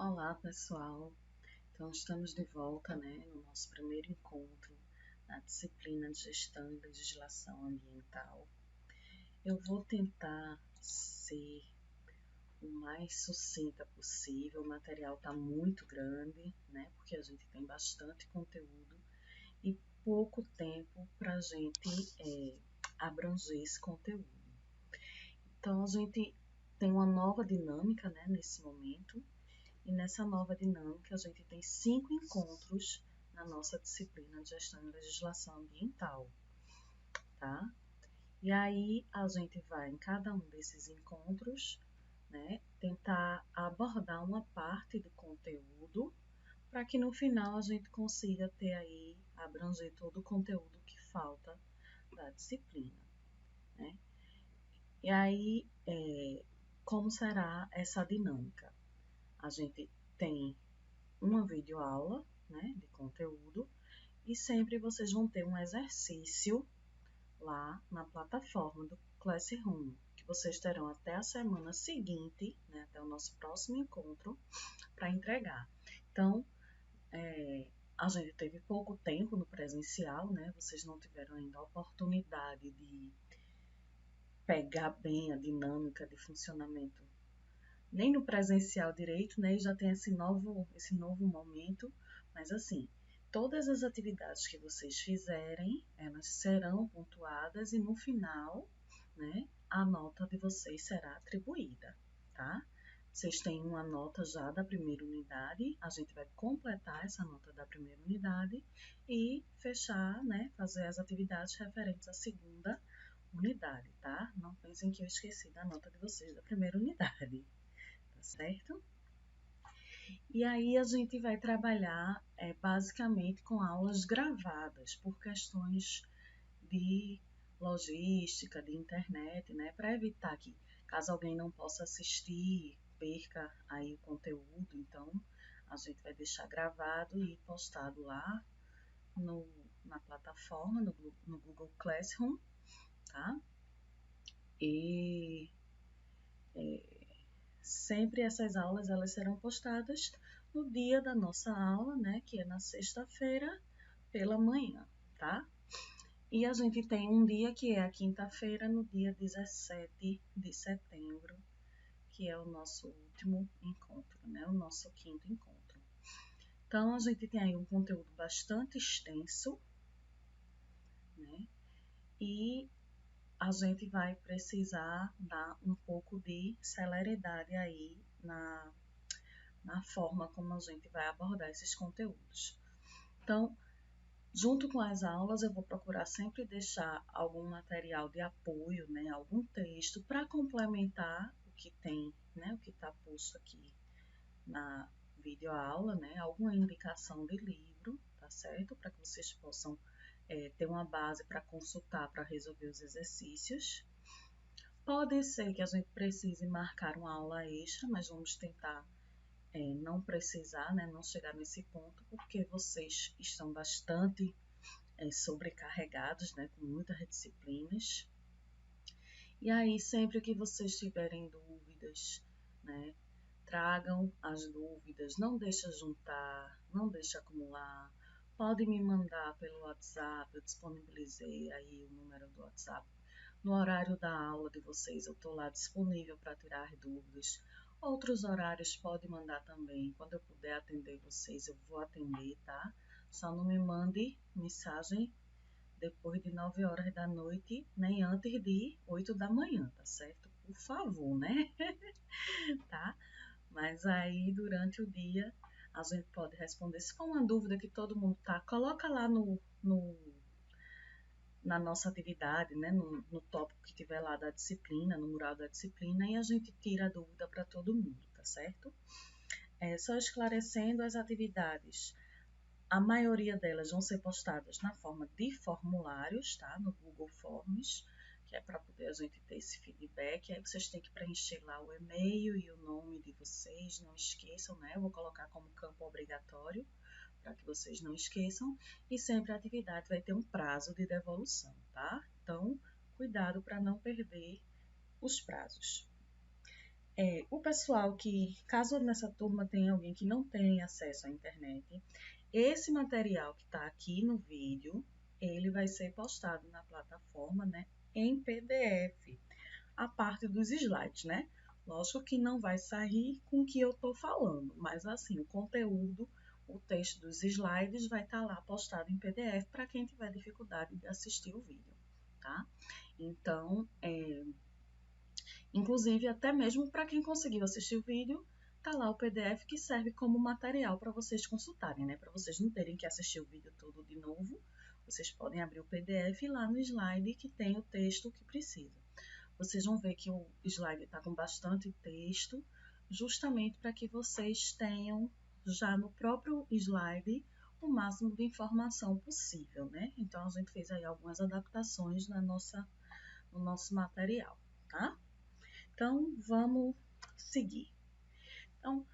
Olá, pessoal. Então, estamos de volta, no nosso primeiro encontro na disciplina de Gestão e Legislação Ambiental. Eu vou tentar ser o mais sucinta possível. O material está muito grande, porque a gente tem bastante conteúdo e pouco tempo para a gente abranger esse conteúdo. Então, a gente tem uma nova dinâmica, nesse momento. E nessa nova dinâmica, a gente tem 5 encontros na nossa disciplina de Gestão e Legislação Ambiental, tá? E aí, a gente vai, em cada um desses encontros, tentar abordar uma parte do conteúdo para que no final a gente consiga ter aí, abranger todo o conteúdo que falta da disciplina, né? E aí, como será essa dinâmica? A gente tem uma videoaula, de conteúdo, e sempre vocês vão ter um exercício lá na plataforma do Classroom, que vocês terão até a semana seguinte, até o nosso próximo encontro, para entregar. Então, a gente teve pouco tempo no presencial, vocês não tiveram ainda a oportunidade de pegar bem a dinâmica de funcionamento nem no presencial direito, e já tem esse novo momento, mas assim, todas as atividades que vocês fizerem, elas serão pontuadas e no final, a nota de vocês será atribuída, tá? Vocês têm uma nota já da primeira unidade, a gente vai completar essa nota da primeira unidade e fechar, fazer as atividades referentes à segunda unidade, tá? Não pensem que eu esqueci da nota de vocês da primeira unidade. Tá certo? E aí a gente vai trabalhar basicamente com aulas gravadas por questões de logística, de internet, para evitar que, caso alguém não possa assistir, perca aí o conteúdo. Então, a gente vai deixar gravado e postado lá na plataforma, no Google Classroom, tá? E sempre essas aulas elas serão postadas no dia da nossa aula, que é na sexta-feira pela manhã, tá? E a gente tem um dia que é a quinta-feira, no dia 17 de setembro, que é o nosso último encontro, o nosso quinto encontro. Então, a gente tem aí um conteúdo bastante extenso, e a gente vai precisar dar um pouco de celeridade aí na forma como a gente vai abordar esses conteúdos. Então, junto com as aulas, eu vou procurar sempre deixar algum material de apoio, algum texto para complementar o que tem, o que está posto aqui na videoaula, alguma indicação de livro, tá certo? Para que vocês possam ter uma base para consultar, para resolver os exercícios. Pode ser que a gente precise marcar uma aula extra, mas vamos tentar não precisar, não chegar nesse ponto, porque vocês estão bastante sobrecarregados, com muitas disciplinas. E aí, sempre que vocês tiverem dúvidas, tragam as dúvidas, não deixa juntar, não deixa acumular. Pode me mandar pelo WhatsApp, eu disponibilizei aí o número do WhatsApp. No horário da aula de vocês, eu estou lá disponível para tirar dúvidas. Outros horários pode mandar também. Quando eu puder atender vocês, eu vou atender, tá? Só não me mande mensagem depois de 9 horas da noite, nem antes de 8 da manhã, tá certo? Por favor, tá? Mas aí, durante o dia, a gente pode responder. Se for uma dúvida que todo mundo tá, coloca lá na nossa atividade, no tópico que tiver lá da disciplina, no mural da disciplina, e a gente tira a dúvida para todo mundo, tá certo? Só esclarecendo as atividades. A maioria delas vão ser postadas na forma de formulários, tá? No Google Forms, que é para poder a gente ter esse feedback. Aí vocês têm que preencher lá o e-mail e o nome de vocês, não esqueçam, Eu vou colocar como campo obrigatório, para que vocês não esqueçam. E sempre a atividade vai ter um prazo de devolução, tá? Então, cuidado para não perder os prazos. o pessoal que, caso nessa turma tenha alguém que não tem acesso à internet, esse material que está aqui no vídeo, ele vai ser postado na plataforma, né, em PDF, a parte dos slides, né? Lógico que não vai sair com o que eu estou falando, mas assim, o conteúdo, o texto dos slides vai estar lá postado em PDF para quem tiver dificuldade de assistir o vídeo, tá? Então, inclusive até mesmo para quem conseguiu assistir o vídeo, tá lá o PDF que serve como material para vocês consultarem, né? Para vocês não terem que assistir o vídeo todo de novo, vocês podem abrir o PDF lá no slide que tem o texto que precisa. Vocês vão ver que o slide está com bastante texto, justamente para que vocês tenham já no próprio slide o máximo de informação possível, né? Então, a gente fez aí algumas adaptações no nosso material, tá? Então, vamos seguir. Então,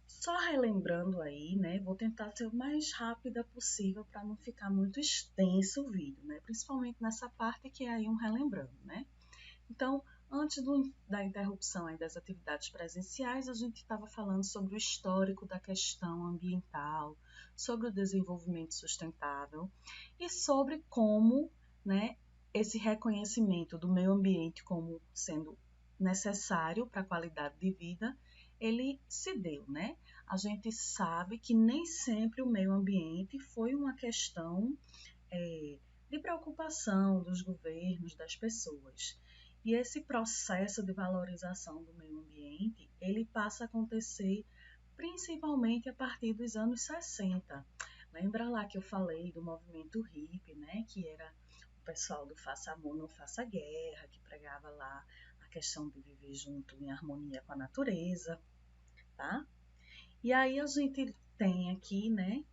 só relembrando aí, né? Vou tentar ser o mais rápida possível para não ficar muito extenso o vídeo, né? Principalmente nessa parte que é aí um relembrando, né? Então, antes da interrupção aí das atividades presenciais, a gente estava falando sobre o histórico da questão ambiental, sobre o desenvolvimento sustentável e sobre como, né, esse reconhecimento do meio ambiente como sendo necessário para a qualidade de vida, ele se deu, né? A gente sabe que nem sempre o meio ambiente foi uma questão de preocupação dos governos, das pessoas. E esse processo de valorização do meio ambiente, ele passa a acontecer principalmente a partir dos anos 60. Lembra lá que eu falei do movimento hippie, né? Que era o pessoal do faça amor, não faça guerra, que pregava lá a questão de viver junto em harmonia com a natureza, tá? E aí a gente tem aqui, né?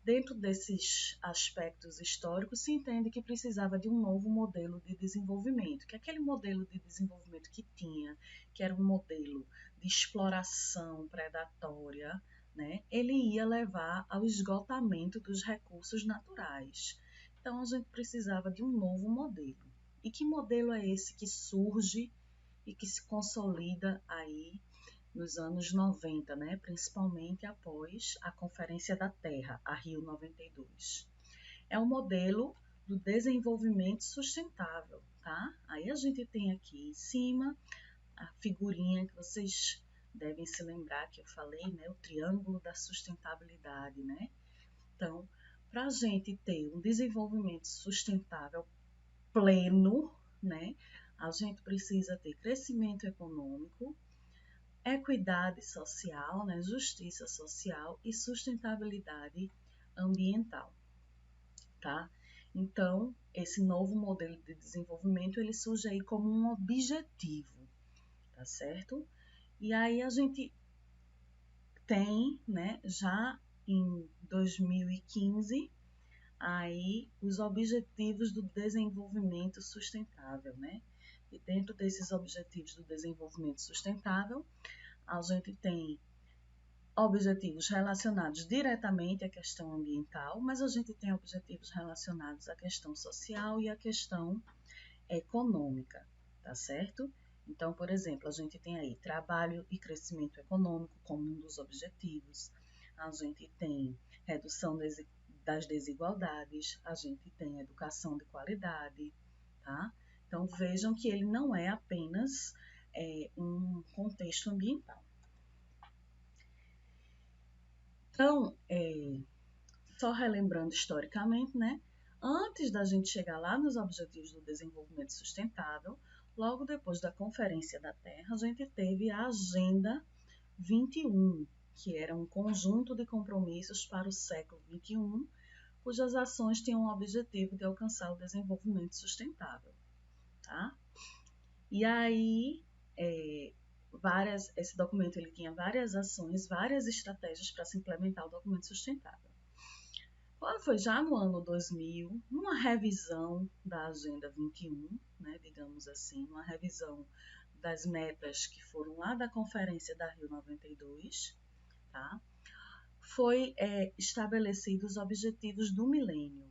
Dentro desses aspectos históricos, se entende que precisava de um novo modelo de desenvolvimento, que aquele modelo de desenvolvimento que tinha, que era um modelo de exploração predatória, né, ele ia levar ao esgotamento dos recursos naturais. Então, a gente precisava de um novo modelo. E que modelo é esse que surge e que se consolida aí nos anos 90, né? Principalmente após a Conferência da Terra, a Rio 92. É um modelo do desenvolvimento sustentável, tá? Aí a gente tem aqui em cima a figurinha que vocês devem se lembrar que eu falei, né? O triângulo da sustentabilidade, né? Então, para a gente ter um desenvolvimento sustentável pleno, né? A gente precisa ter crescimento econômico, equidade social, né, justiça social e sustentabilidade ambiental, tá? Então, esse novo modelo de desenvolvimento, ele surge aí como um objetivo, tá certo? E aí a gente tem, né, já em 2015, aí os objetivos do desenvolvimento sustentável, né? E dentro desses objetivos do desenvolvimento sustentável, a gente tem objetivos relacionados diretamente à questão ambiental, mas a gente tem objetivos relacionados à questão social e à questão econômica, tá certo? Então, por exemplo, a gente tem aí trabalho e crescimento econômico como um dos objetivos, a gente tem redução das desigualdades, a gente tem educação de qualidade, tá? Então, vejam que ele não é apenas um contexto ambiental. Então, só relembrando historicamente, né? Antes da gente chegar lá nos Objetivos do Desenvolvimento Sustentável, logo depois da Conferência da Terra, a gente teve a Agenda 21, que era um conjunto de compromissos para o século XXI, cujas ações tinham o objetivo de alcançar o desenvolvimento sustentável, tá? E aí, esse documento ele tinha várias ações, várias estratégias para se implementar o documento sustentável. Quando foi já no ano 2000, numa revisão da Agenda 21, né, digamos assim, uma revisão das metas que foram lá da Conferência da Rio 92, tá? Foi estabelecidos os Objetivos do Milênio,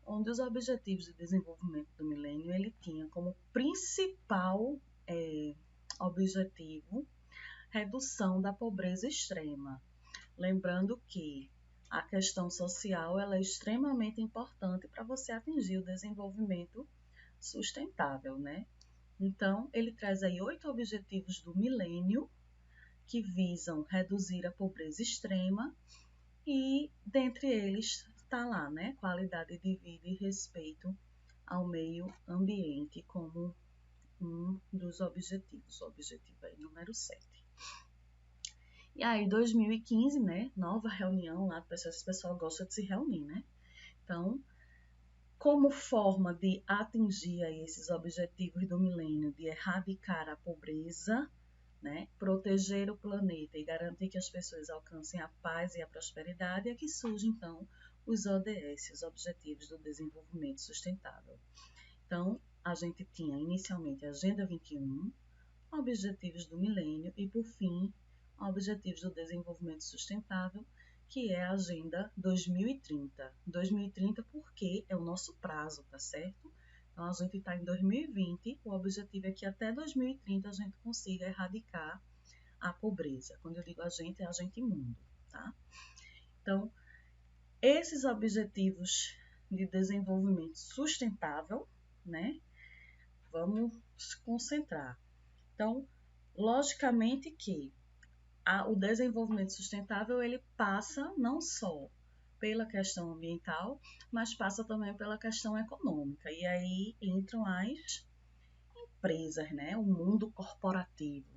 onde os Objetivos de Desenvolvimento do Milênio ele tinha como principal objetivo redução da pobreza extrema. Lembrando que a questão social ela é extremamente importante para você atingir o desenvolvimento sustentável, né? Então, ele traz aí 8 objetivos do milênio que visam reduzir a pobreza extrema e, dentre eles, está lá, né? Qualidade de vida e respeito ao meio ambiente como um dos objetivos, o objetivo aí número 7. E aí, 2015, né? Nova reunião lá, esse pessoal gosta de se reunir, né? Então, como forma de atingir aí esses objetivos do milênio, de erradicar a pobreza, né? Proteger o planeta e garantir que as pessoas alcancem a paz e a prosperidade, é que surgem, então, os ODS, os Objetivos do Desenvolvimento Sustentável. Então, a gente tinha inicialmente a Agenda 21, Objetivos do Milênio e, por fim, Objetivos do Desenvolvimento Sustentável, que é a Agenda 2030. 2030 porque é o nosso prazo, tá certo? Então, a gente está em 2020, o objetivo é que até 2030 a gente consiga erradicar a pobreza. Quando eu digo a gente, é a gente mundo, tá? Então, esses objetivos de desenvolvimento sustentável, né? Vamos se concentrar. Então, logicamente que o desenvolvimento sustentável ele passa não só pela questão ambiental, mas passa também pela questão econômica. E aí entram as empresas, né? O mundo corporativo.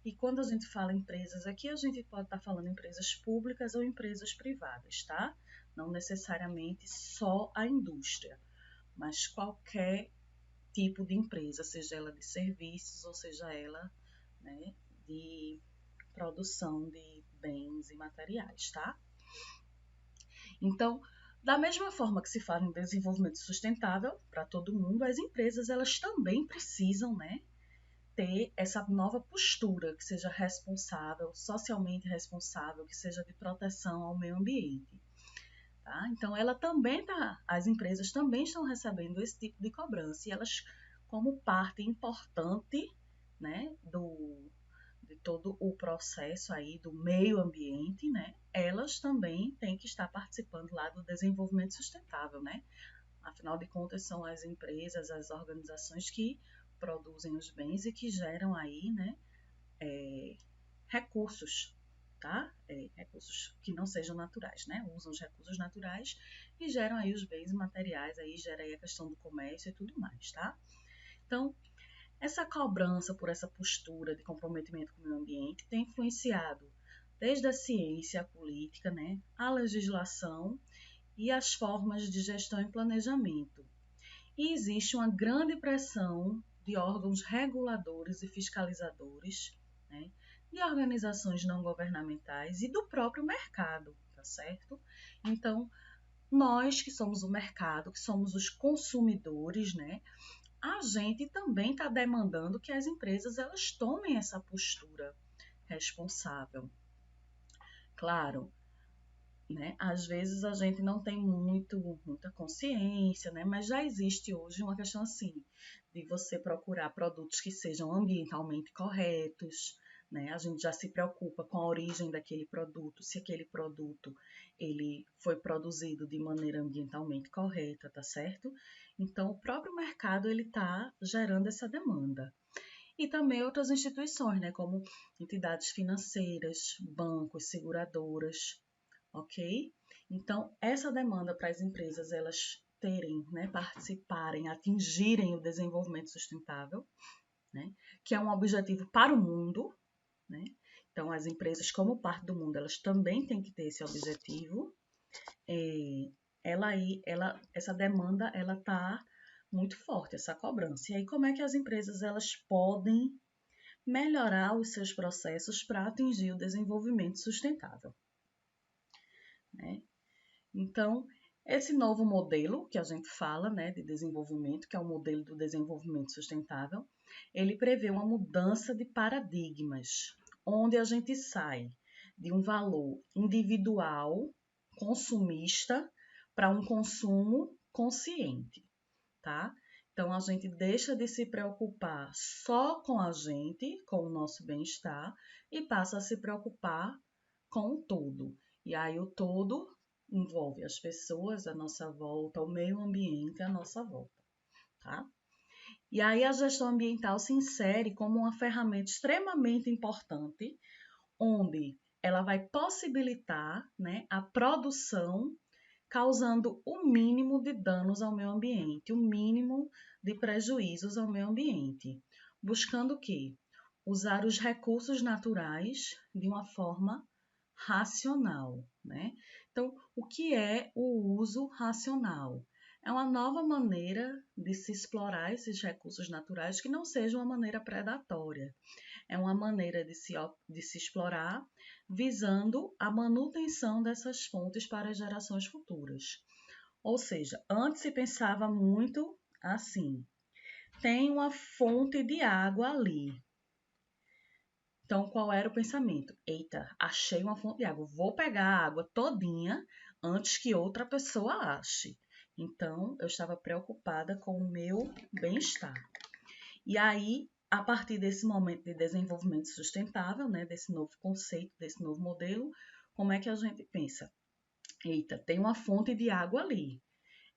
E quando a gente fala empresas aqui, a gente pode estar falando empresas públicas ou empresas privadas, tá? Não necessariamente só a indústria, mas qualquer tipo de empresa, seja ela de serviços ou seja ela, né, de produção de bens e materiais, tá? Então, da mesma forma que se fala em desenvolvimento sustentável para todo mundo, as empresas elas também precisam, né, ter essa nova postura que seja responsável, socialmente responsável, que seja de proteção ao meio ambiente. Tá? Então, as empresas também estão recebendo esse tipo de cobrança e elas, como parte importante, né, de todo o processo aí do meio ambiente, né, elas também têm que estar participando lá do desenvolvimento sustentável, né? Afinal de contas, são as empresas, as organizações que produzem os bens e que geram aí, né, recursos, tá? Recursos que não sejam naturais, né? Usam os recursos naturais e geram aí os bens materiais, aí gera aí a questão do comércio e tudo mais, tá? Então, essa cobrança por essa postura de comprometimento com o meio ambiente tem influenciado desde a ciência, a política, né, a legislação e as formas de gestão e planejamento. E existe uma grande pressão de órgãos reguladores e fiscalizadores, né, de organizações não governamentais e do próprio mercado, tá certo? Então, nós que somos o mercado, que somos os consumidores, né, a gente também está demandando que as empresas elas tomem essa postura responsável. Claro, né? Às vezes a gente não tem muita consciência, né? Mas já existe hoje uma questão assim, de você procurar produtos que sejam ambientalmente corretos, né? A gente já se preocupa com a origem daquele produto, se aquele produto ele foi produzido de maneira ambientalmente correta, tá certo? Então, o próprio mercado ele está gerando essa demanda. E também outras instituições, né? Como entidades financeiras, bancos, seguradoras, ok? Então, essa demanda para as empresas elas terem, né, participarem, atingirem o desenvolvimento sustentável, né, que é um objetivo para o mundo, né? Então, as empresas, como parte do mundo, elas também têm que ter esse objetivo. Essa demanda, ela está muito forte, essa cobrança. E aí, como é que as empresas elas podem melhorar os seus processos para atingir o desenvolvimento sustentável, né? Então, esse novo modelo que a gente fala, né, de desenvolvimento, que é o modelo do desenvolvimento sustentável, ele prevê uma mudança de paradigmas, onde a gente sai de um valor individual, consumista, para um consumo consciente, tá? Então, a gente deixa de se preocupar só com a gente, com o nosso bem-estar, e passa a se preocupar com o todo. E aí, o todo envolve as pessoas à nossa volta, o meio ambiente à nossa volta, tá? E aí, a gestão ambiental se insere como uma ferramenta extremamente importante, onde ela vai possibilitar, né, a produção causando o mínimo de danos ao meio ambiente, o mínimo de prejuízos ao meio ambiente, buscando o quê? Usar os recursos naturais de uma forma racional, né? Então, o que é o uso racional? É uma nova maneira de se explorar esses recursos naturais que não seja uma maneira predatória. É uma maneira de se explorar visando a manutenção dessas fontes para as gerações futuras. Ou seja, antes se pensava muito assim: tem uma fonte de água ali. Então, qual era o pensamento? Eita, achei uma fonte de água, vou pegar a água todinha antes que outra pessoa ache. Então, eu estava preocupada com o meu bem-estar. E aí, a partir desse momento de desenvolvimento sustentável, né, desse novo conceito, desse novo modelo, como é que a gente pensa? Eita, tem uma fonte de água ali.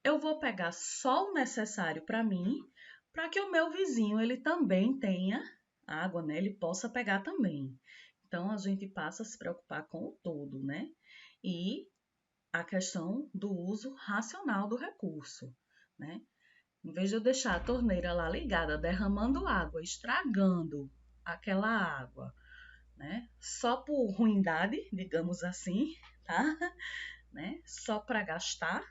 Eu vou pegar só o necessário para mim, para que o meu vizinho ele também tenha água, né? Ele possa pegar também. Então a gente passa a se preocupar com o todo, né? E a questão do uso racional do recurso, né? Em vez de eu deixar a torneira lá ligada, derramando água, estragando aquela água, né? Só por ruindade, digamos assim, tá? Né? Só para gastar,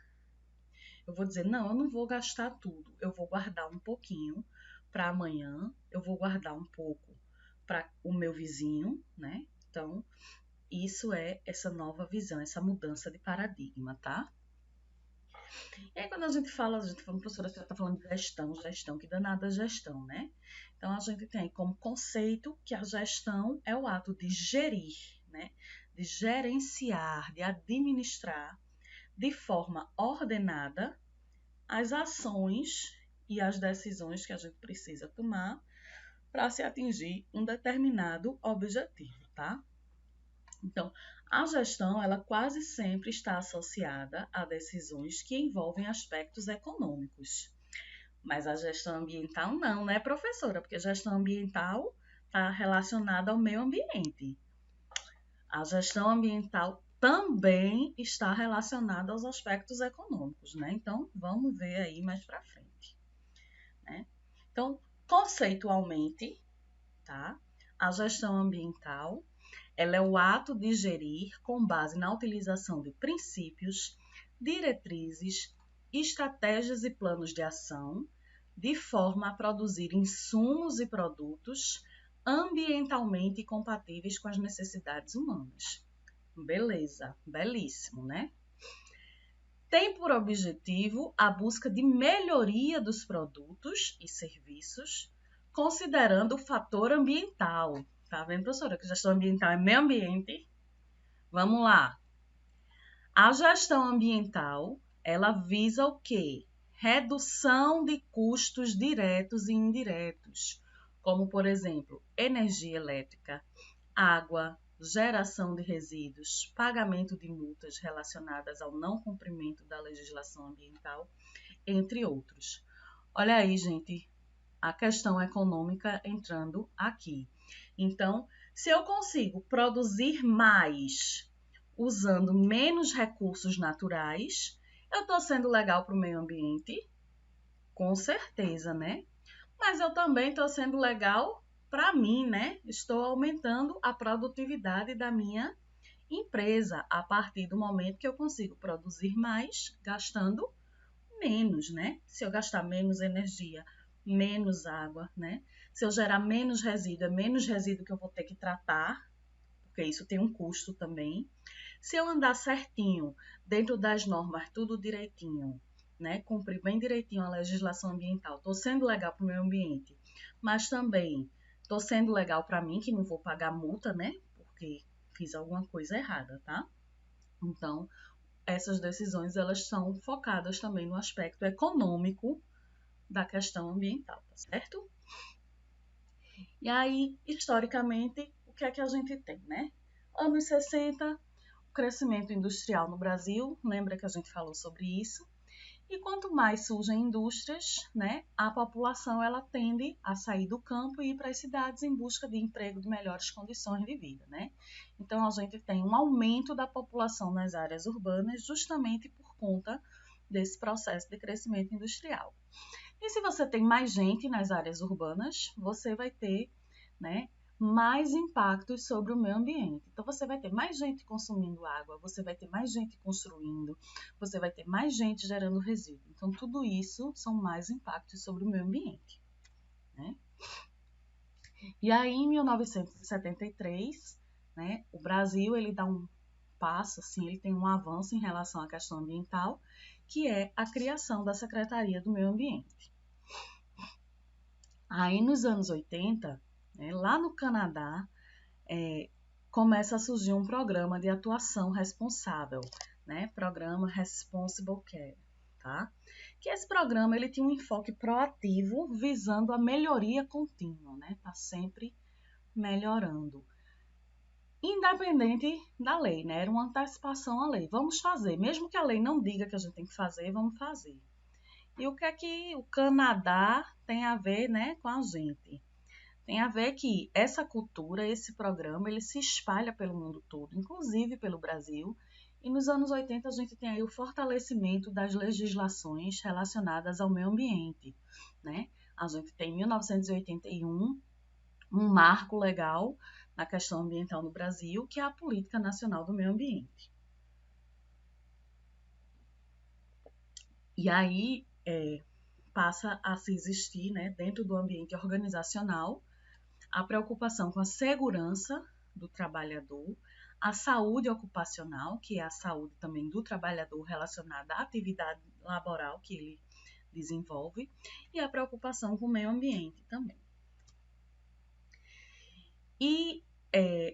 eu vou dizer, não, eu não vou gastar tudo, eu vou guardar um pouquinho para amanhã, eu vou guardar um pouco para o meu vizinho, né? Então, isso é essa nova visão, essa mudança de paradigma, tá? E aí, quando a gente fala, professora, você está falando de gestão, que danada gestão, né? Então, a gente tem como conceito que a gestão é o ato de gerir, né? De gerenciar, de administrar de forma ordenada as ações e as decisões que a gente precisa tomar para se atingir um determinado objetivo, tá? Então, a gestão, ela quase sempre está associada a decisões que envolvem aspectos econômicos. Mas a gestão ambiental não, né, professora? Porque a gestão ambiental está relacionada ao meio ambiente. A gestão ambiental também está relacionada aos aspectos econômicos, né? Então, vamos ver aí mais para frente, né? Então, conceitualmente, tá? A gestão ambiental, ela é o ato de gerir com base na utilização de princípios, diretrizes, estratégias e planos de ação, de forma a produzir insumos e produtos ambientalmente compatíveis com as necessidades humanas. Beleza, belíssimo, né? Tem por objetivo a busca de melhoria dos produtos e serviços, considerando o fator ambiental. Tá vendo, professora, que gestão ambiental é meio ambiente? Vamos lá. A gestão ambiental, ela visa o quê? Redução de custos diretos e indiretos, como, por exemplo, energia elétrica, água, geração de resíduos, pagamento de multas relacionadas ao não cumprimento da legislação ambiental, entre outros. Olha aí, gente, a questão econômica entrando aqui. Então, se eu consigo produzir mais usando menos recursos naturais, eu estou sendo legal para o meio ambiente? Com certeza, né? Mas eu também estou sendo legal para mim, né? Estou aumentando a produtividade da minha empresa a partir do momento que eu consigo produzir mais gastando menos, né? Se eu gastar menos energia, menos água, né? Se eu gerar menos resíduo, é menos resíduo que eu vou ter que tratar, porque isso tem um custo também. Se eu andar certinho, dentro das normas, tudo direitinho, né? Cumprir bem direitinho a legislação ambiental, estou sendo legal para o meio ambiente, mas também estou sendo legal para mim, que não vou pagar multa, né? Porque fiz alguma coisa errada, tá? Então, essas decisões elas são focadas também no aspecto econômico da questão ambiental, tá certo? E aí, historicamente, o que é que a gente tem, né? Anos 60, o crescimento industrial no Brasil, lembra que a gente falou sobre isso? E quanto mais surgem indústrias, né, a população ela tende a sair do campo e ir para as cidades em busca de emprego de melhores condições de vida, né? Então a gente tem um aumento da população nas áreas urbanas justamente por conta desse processo de crescimento industrial. E se você tem mais gente nas áreas urbanas, você vai ter, né, mais impactos sobre o meio ambiente. Então, você vai ter mais gente consumindo água, você vai ter mais gente construindo, você vai ter mais gente gerando resíduo. Então, tudo isso são mais impactos sobre o meio ambiente, né? E aí, em 1973, né, o Brasil ele dá um passo, assim, ele tem um avanço em relação à questão ambiental, que é a criação da Secretaria do Meio Ambiente. Aí, nos anos 80, né, lá no Canadá, começa a surgir um programa de atuação responsável, né? Programa Responsible Care, tá? Que esse programa ele tinha um enfoque proativo visando a melhoria contínua, né? Tá sempre melhorando. Independente da lei, né? Era uma antecipação à lei. Vamos fazer, mesmo que a lei não diga que a gente tem que fazer, vamos fazer. E o que é que o Canadá tem a ver, né, com a gente? Tem a ver que essa cultura, esse programa, ele se espalha pelo mundo todo, inclusive pelo Brasil. E nos anos 80 a gente tem aí o fortalecimento das legislações relacionadas ao meio ambiente, né? A gente tem em 1981 um marco legal na questão ambiental no Brasil, que é a Política Nacional do Meio Ambiente. E aí passa a se existir, né, dentro do ambiente organizacional, a preocupação com a segurança do trabalhador, a saúde ocupacional, que é a saúde também do trabalhador relacionada à atividade laboral que ele desenvolve, e a preocupação com o meio ambiente também. E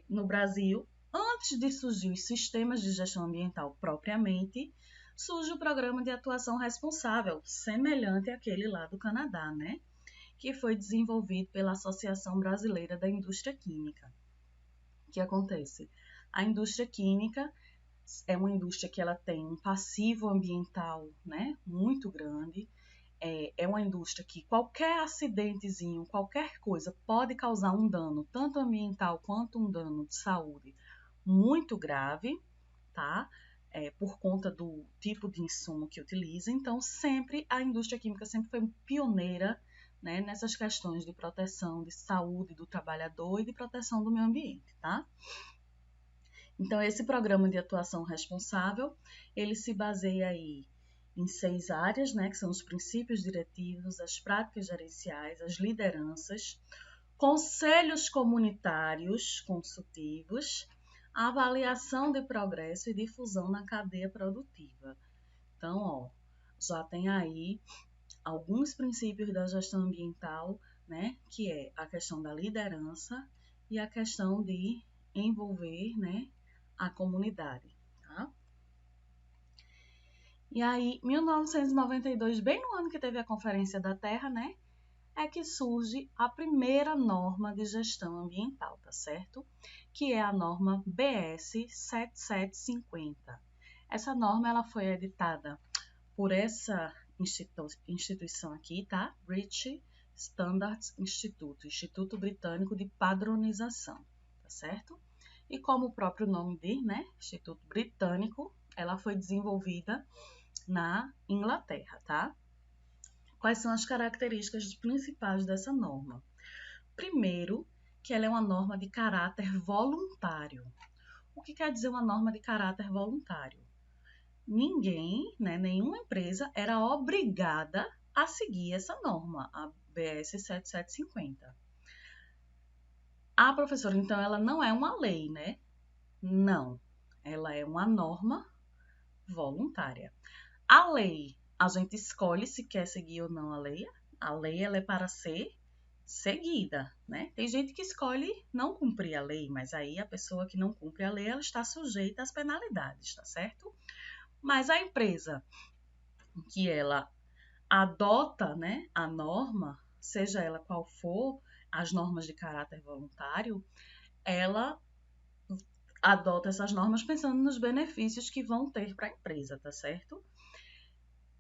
no Brasil, antes de surgir os sistemas de gestão ambiental propriamente, surge o Programa de Atuação Responsável, semelhante àquele lá do Canadá, né? Que foi desenvolvido pela Associação Brasileira da Indústria Química. O que acontece? A indústria química é uma indústria que ela tem um passivo ambiental, né, muito grande. É uma indústria que qualquer acidentezinho, qualquer coisa pode causar um dano, tanto ambiental quanto um dano de saúde muito grave, tá? Por conta do tipo de insumo que utiliza. Então, sempre a indústria química sempre foi pioneira, né, nessas questões de proteção de saúde do trabalhador e de proteção do meio ambiente, tá? Então, esse programa de atuação responsável, ele se baseia aí em 6 áreas, né, que são os princípios diretivos, as práticas gerenciais, as lideranças, conselhos comunitários consultivos, avaliação de progresso e difusão na cadeia produtiva. Então, ó, já tem aí alguns princípios da gestão ambiental, né, que é a questão da liderança e a questão de envolver, né, a comunidade, tá? E aí, 1992, bem no ano que teve a Conferência da Terra, né, é que surge a primeira norma de gestão ambiental, tá certo? Que é a norma BS 7750. Essa norma ela foi editada por essa instituição aqui, tá? British Standards Institute, Instituto Britânico de Padronização, tá certo? E como o próprio nome diz, né? Instituto Britânico, ela foi desenvolvida na Inglaterra, tá? Quais são as características principais dessa norma? Primeiro, que ela é uma norma de caráter voluntário. O que quer dizer uma norma de caráter voluntário? Ninguém, né, nenhuma empresa era obrigada a seguir essa norma, a BS 7750. A professora, então, ela não é uma lei, né? Não, ela é uma norma voluntária. A lei, a gente escolhe se quer seguir ou não a lei. A lei ela é para ser seguida, né? Tem gente que escolhe não cumprir a lei, mas aí a pessoa que não cumpre a lei, ela está sujeita às penalidades, tá certo? Mas a empresa que ela adota, né, a norma, seja ela qual for, as normas de caráter voluntário, ela adota essas normas pensando nos benefícios que vão ter para a empresa, tá certo?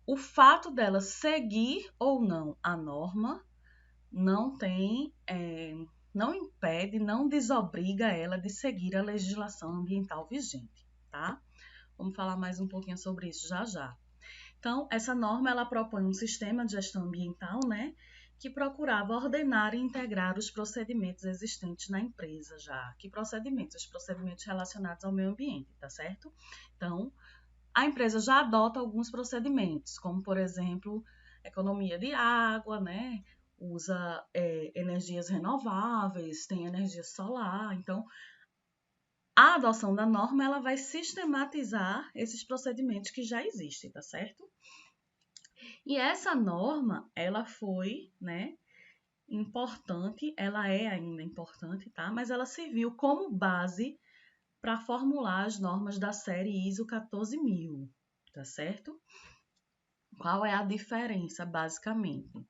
O fato dela seguir ou não a norma não tem, não impede, não desobriga ela de seguir a legislação ambiental vigente, tá? Vamos falar mais um pouquinho sobre isso já já. Então, essa norma ela propõe um sistema de gestão ambiental, né, que procurava ordenar e integrar os procedimentos existentes na empresa já. Que procedimentos? Os procedimentos relacionados ao meio ambiente, tá certo? Então, a empresa já adota alguns procedimentos, como, por exemplo, economia de água, né, usa energias renováveis, tem energia solar. Então, a adoção da norma ela vai sistematizar esses procedimentos que já existem, tá certo? E essa norma, ela foi, né, importante, ela é ainda importante, tá? Mas ela serviu como base para formular as normas da série ISO 14000, tá certo? Qual é a diferença, basicamente?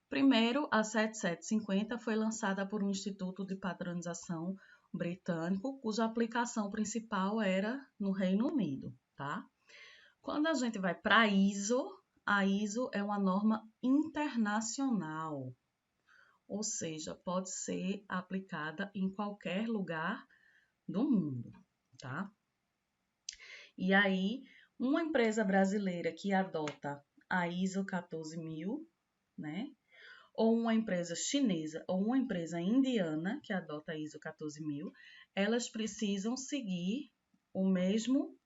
Primeiro, a 7750 foi lançada por um instituto de padronização britânico, cuja aplicação principal era no Reino Unido, tá? Quando a gente vai para a ISO é uma norma internacional, ou seja, pode ser aplicada em qualquer lugar do mundo, tá? E aí, uma empresa brasileira que adota a ISO 14000, né? Ou uma empresa chinesa ou uma empresa indiana que adota a ISO 14000, elas precisam seguir o mesmo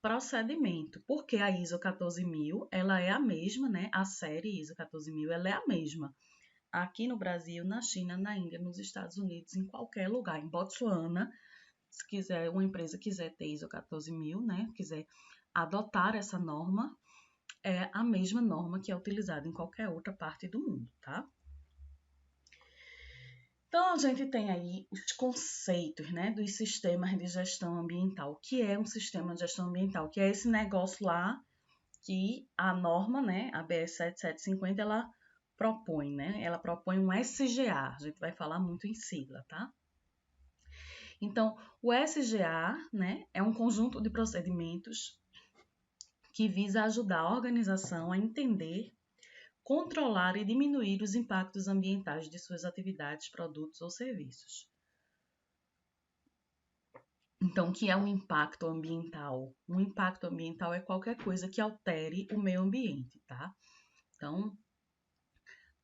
procedimento, porque a ISO 14000, ela é a mesma, né? A série ISO 14000, ela é a mesma. Aqui no Brasil, na China, na Índia, nos Estados Unidos, em qualquer lugar, em Botsuana, se quiser, uma empresa quiser ter ISO 14000, né? Quiser adotar essa norma, é a mesma norma que é utilizada em qualquer outra parte do mundo, tá? Então, a gente tem aí os conceitos, né, dos sistemas de gestão ambiental. O que é um sistema de gestão ambiental? Que é esse negócio lá que a norma, né, a BS 7750, ela propõe, né? Ela propõe um SGA. A gente vai falar muito em sigla, tá? Então, o SGA, né, é um conjunto de procedimentos que visa ajudar a organização a entender, controlar e diminuir os impactos ambientais de suas atividades, produtos ou serviços. Então, o que é um impacto ambiental? Um impacto ambiental é qualquer coisa que altere o meio ambiente, tá? Então,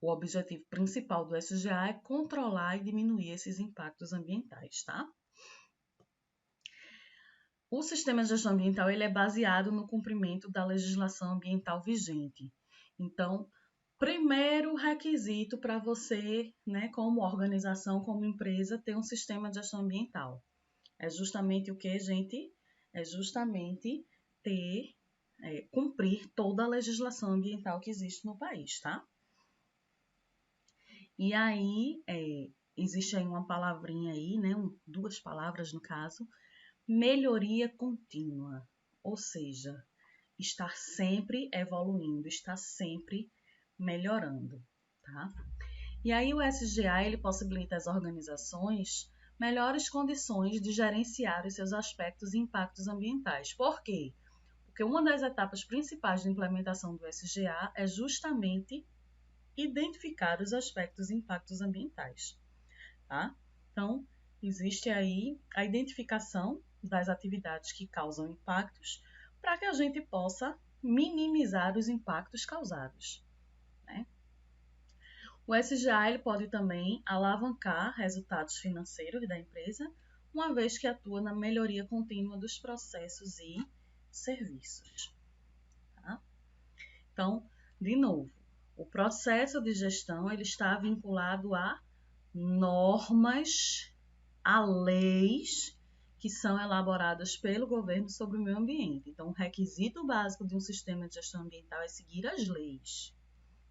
o objetivo principal do SGA é controlar e diminuir esses impactos ambientais, tá? O sistema de gestão ambiental ele é baseado no cumprimento da legislação ambiental vigente. Então, primeiro requisito para você, né, como organização, como empresa, ter um sistema de gestão ambiental. É justamente o que, gente? É justamente cumprir toda a legislação ambiental que existe no país, tá? E aí, existe aí uma palavrinha aí, né? Duas palavras no caso, melhoria contínua, ou seja, estar sempre evoluindo, estar sempre melhorando, tá? E aí o SGA ele possibilita às organizações melhores condições de gerenciar os seus aspectos e impactos ambientais. Por quê? Porque uma das etapas principais de implementação do SGA é justamente identificar os aspectos e impactos ambientais, tá? Então, existe aí a identificação das atividades que causam impactos para que a gente possa minimizar os impactos causados, né? O SGA ele pode também alavancar resultados financeiros da empresa, uma vez que atua na melhoria contínua dos processos e serviços, tá? Então, de novo, o processo de gestão ele está vinculado a normas, a leis que são elaboradas pelo governo sobre o meio ambiente. Então, o requisito básico de um sistema de gestão ambiental é seguir as leis,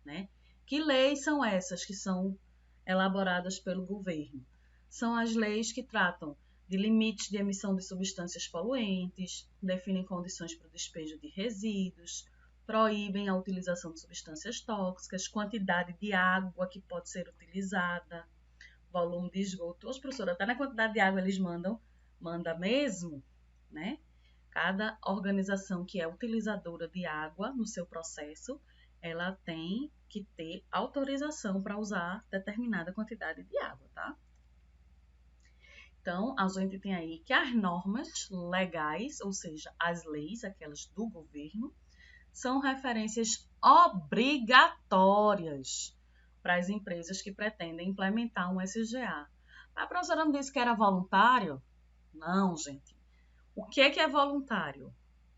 né? Que leis são essas que são elaboradas pelo governo? São as leis que tratam de limites de emissão de substâncias poluentes, definem condições para o despejo de resíduos, proíbem a utilização de substâncias tóxicas, quantidade de água que pode ser utilizada, volume de esgoto. Os professores, até na quantidade de água eles manda mesmo, né? Cada organização que é utilizadora de água no seu processo, ela tem que ter autorização para usar determinada quantidade de água, tá? Então, a gente tem aí que as normas legais, ou seja, as leis, aquelas do governo, são referências obrigatórias para as empresas que pretendem implementar um SGA. A professora não disse que era voluntário? Não, gente. O que é voluntário?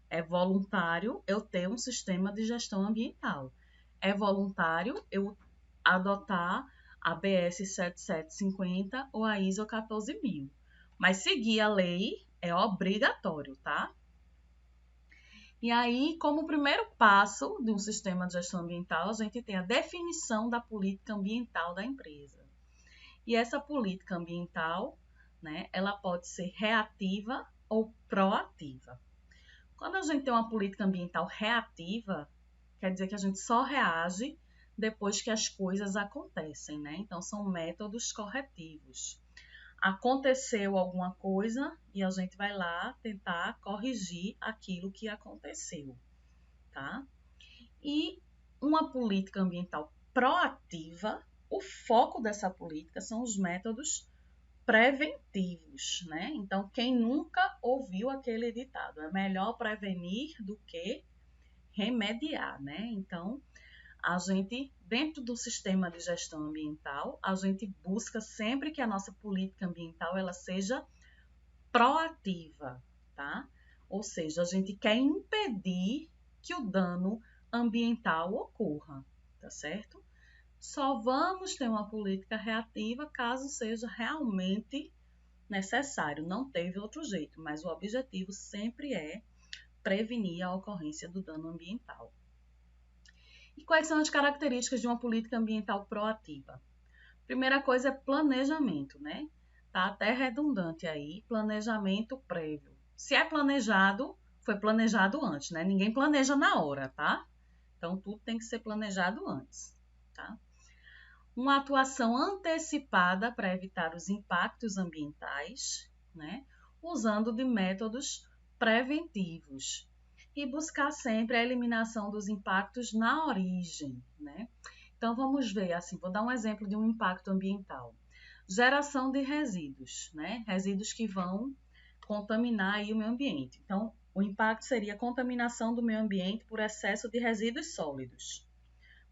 É voluntário eu ter um sistema de gestão ambiental. É voluntário eu adotar a BS 7750 ou a ISO 14000. Mas seguir a lei é obrigatório, tá? E aí, como primeiro passo de um sistema de gestão ambiental, a gente tem a definição da política ambiental da empresa. E essa política ambiental, né, ela pode ser reativa ou proativa. Quando a gente tem uma política ambiental reativa, quer dizer que a gente só reage depois que as coisas acontecem, né? Então, são métodos corretivos. Aconteceu alguma coisa e a gente vai lá tentar corrigir aquilo que aconteceu, tá? E uma política ambiental proativa, o foco dessa política são os métodos preventivos, né? Então, quem nunca ouviu aquele ditado, é melhor prevenir do que remediar, né? Então, a gente, dentro do sistema de gestão ambiental, a gente busca sempre que a nossa política ambiental ela seja proativa, tá? Ou seja, a gente quer impedir que o dano ambiental ocorra, tá certo? Só vamos ter uma política reativa caso seja realmente necessário. Não teve outro jeito, mas o objetivo sempre é prevenir a ocorrência do dano ambiental. E quais são as características de uma política ambiental proativa? Primeira coisa é planejamento, né? Tá até redundante aí, planejamento prévio. Se é planejado, foi planejado antes, né? Ninguém planeja na hora, tá? Então, tudo tem que ser planejado antes, tá? Uma atuação antecipada para evitar os impactos ambientais, né? Usando de métodos preventivos e buscar sempre a eliminação dos impactos na origem, né? Então, vamos ver, assim, vou dar um exemplo de um impacto ambiental. Geração de resíduos, né? Resíduos que vão contaminar aí o meio ambiente. Então, o impacto seria a contaminação do meio ambiente por excesso de resíduos sólidos.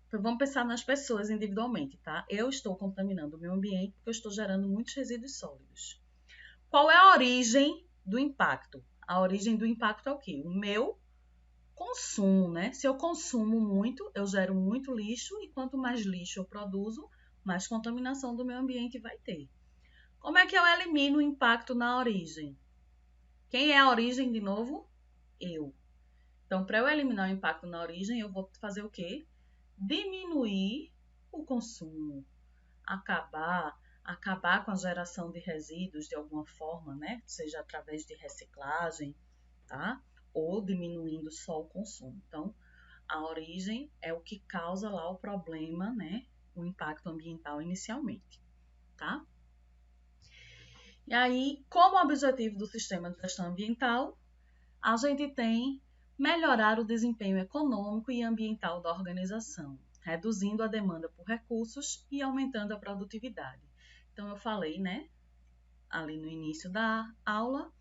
Então, vamos pensar nas pessoas individualmente, tá? Eu estou contaminando o meio ambiente porque eu estou gerando muitos resíduos sólidos. Qual é a origem do impacto? A origem do impacto é o quê? O meu consumo, né? Se eu consumo muito, eu gero muito lixo e quanto mais lixo eu produzo, mais contaminação do meio ambiente vai ter. Como é que eu elimino o impacto na origem? Quem é a origem de novo? Eu. Então, para eu eliminar o impacto na origem, eu vou fazer o quê? Diminuir o consumo, acabar com a geração de resíduos de alguma forma, né? Seja através de reciclagem, tá? Ou diminuindo só o consumo. Então, a origem é o que causa lá o problema, né? O impacto ambiental inicialmente, tá? E aí, como objetivo do sistema de gestão ambiental, a gente tem melhorar o desempenho econômico e ambiental da organização, reduzindo a demanda por recursos e aumentando a produtividade. Então, eu falei, né, ali no início da aula,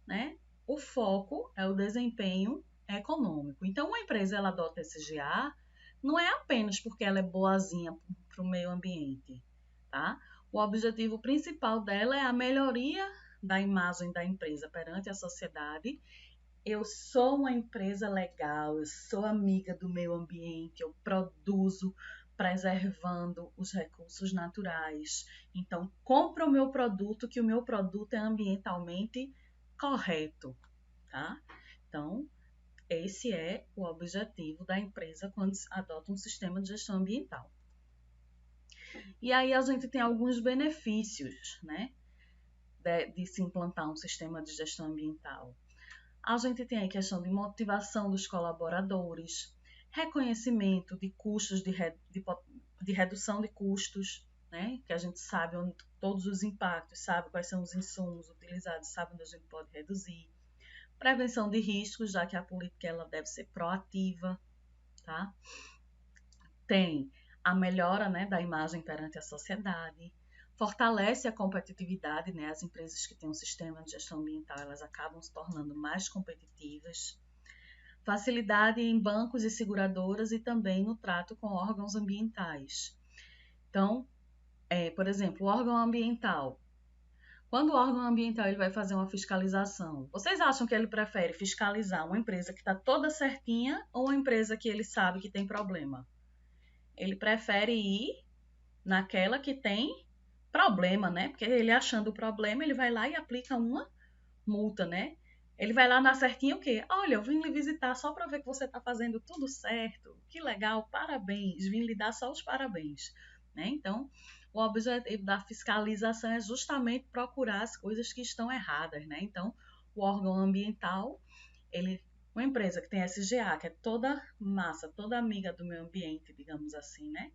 né, o foco é o desempenho econômico. Então, uma empresa ela adota SGA não é apenas porque ela é boazinha para o meio ambiente, tá? O objetivo principal dela é a melhoria da imagem da empresa perante a sociedade. Eu sou uma empresa legal, eu sou amiga do meio ambiente, eu produzo preservando os recursos naturais. Então, compra o meu produto, que o meu produto é ambientalmente correto, tá? Então, esse é o objetivo da empresa quando adota um sistema de gestão ambiental. E aí a gente tem alguns benefícios, né, de se implantar um sistema de gestão ambiental. A gente tem a questão de motivação dos colaboradores, reconhecimento de custos, de redução de custos, né? Que a gente sabe onde todos os impactos, sabe quais são os insumos utilizados, sabe onde a gente pode reduzir. Prevenção de riscos, já que a política ela deve ser proativa, tá? Tem a melhora, né, da imagem perante a sociedade, fortalece a competitividade, né? As empresas que têm um sistema de gestão ambiental, elas acabam se tornando mais competitivas. Facilidade em bancos e seguradoras e também no trato com órgãos ambientais. Então, por exemplo, o órgão ambiental. Quando o órgão ambiental ele vai fazer uma fiscalização, vocês acham que ele prefere fiscalizar uma empresa que está toda certinha ou uma empresa que ele sabe que tem problema? Ele prefere ir naquela que tem problema, né? Porque ele achando o problema, ele vai lá e aplica uma multa, né? Ele vai lá na certinha o quê? Olha, eu vim lhe visitar só para ver que você está fazendo tudo certo. Que legal, parabéns. Vim lhe dar só os parabéns, né? Então, o objetivo da fiscalização é justamente procurar as coisas que estão erradas, né? Então, o órgão ambiental, uma empresa que tem SGA, que é toda massa, toda amiga do meio ambiente, digamos assim, né?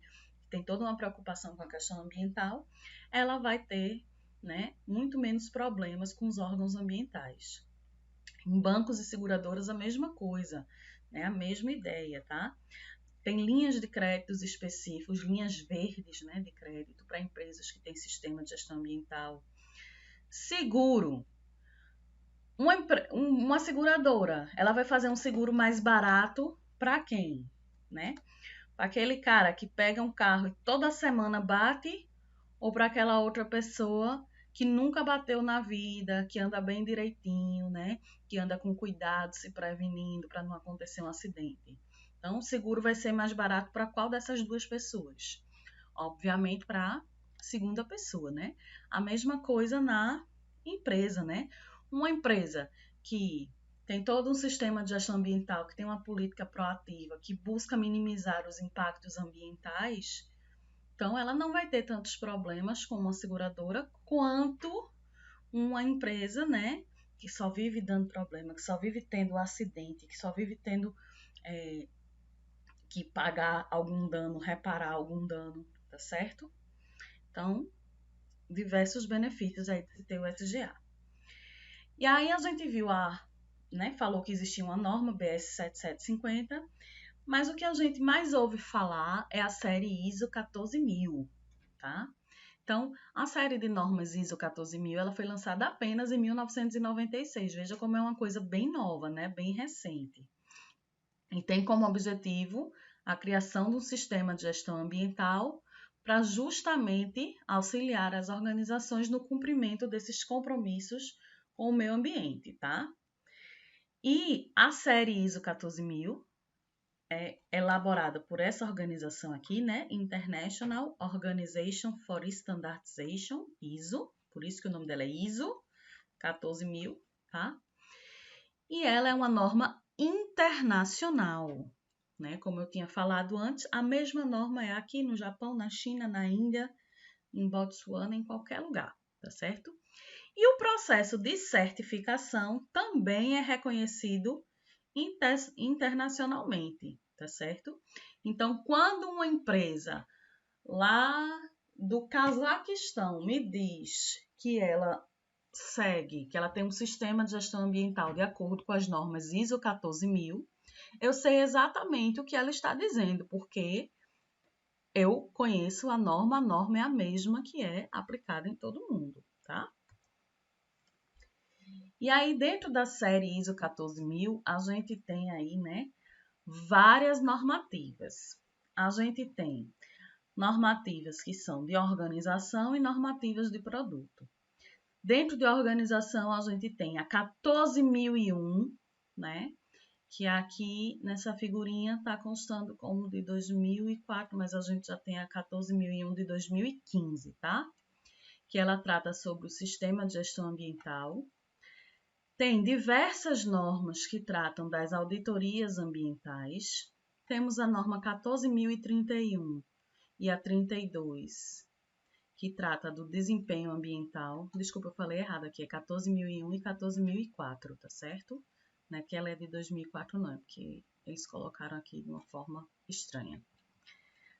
Tem toda uma preocupação com a questão ambiental, ela vai ter, né, muito menos problemas com os órgãos ambientais. Em bancos e seguradoras, a mesma coisa, né, a mesma ideia, tá? Tem linhas de créditos específicos, linhas verdes, né, de crédito para empresas que têm sistema de gestão ambiental. Seguro. Uma seguradora, ela vai fazer um seguro mais barato para quem, né? Para aquele cara que pega um carro e toda semana bate, ou para aquela outra pessoa que nunca bateu na vida, que anda bem direitinho, né? Que anda com cuidado, se prevenindo para não acontecer um acidente. Então, o seguro vai ser mais barato para qual dessas duas pessoas? Obviamente para a segunda pessoa, né? A mesma coisa na empresa, né? Uma empresa que tem todo um sistema de gestão ambiental, que tem uma política proativa, que busca minimizar os impactos ambientais, então ela não vai ter tantos problemas com uma seguradora quanto uma empresa, né, que só vive dando problema, que só vive tendo acidente, que só vive tendo que pagar algum dano, reparar algum dano, tá certo? Então, diversos benefícios aí de ter o SGA. E aí a gente viu né, falou que existia uma norma BS 7750, mas o que a gente mais ouve falar é a série ISO 14000, tá? Então, a série de normas ISO 14000, ela foi lançada apenas em 1996. Veja como é uma coisa bem nova, né? Bem recente. E tem como objetivo a criação de um sistema de gestão ambiental para justamente auxiliar as organizações no cumprimento desses compromissos com o meio ambiente, tá? E a série ISO 14000 é elaborada por essa organização aqui, né? International Organization for Standardization, ISO, por isso que o nome dela é ISO 14000, tá? E ela é uma norma internacional, né? Como eu tinha falado antes, a mesma norma é aqui no Japão, na China, na Índia, em Botsuana, em qualquer lugar, tá certo? E o processo de certificação também é reconhecido internacionalmente, tá certo? Então, quando uma empresa lá do Cazaquistão me diz que ela segue, que ela tem um sistema de gestão ambiental de acordo com as normas ISO 14000, eu sei exatamente o que ela está dizendo, porque eu conheço a norma é a mesma que é aplicada em todo mundo, tá? E aí, dentro da série ISO 14000, a gente tem aí, né, várias normativas. A gente tem normativas que são de organização e normativas de produto. Dentro de organização, a gente tem a 14001, né, que aqui nessa figurinha está constando como de 2004, mas a gente já tem a 14001 de 2015, tá? Que ela trata sobre o sistema de gestão ambiental. Tem diversas normas que tratam das auditorias ambientais. Temos a norma 14.031 e a 32, que trata do desempenho ambiental. Desculpa, eu falei errado aqui, é 14.001 e 14.004, tá certo? né? Que ela é de 2004 não, é porque eles colocaram aqui de uma forma estranha,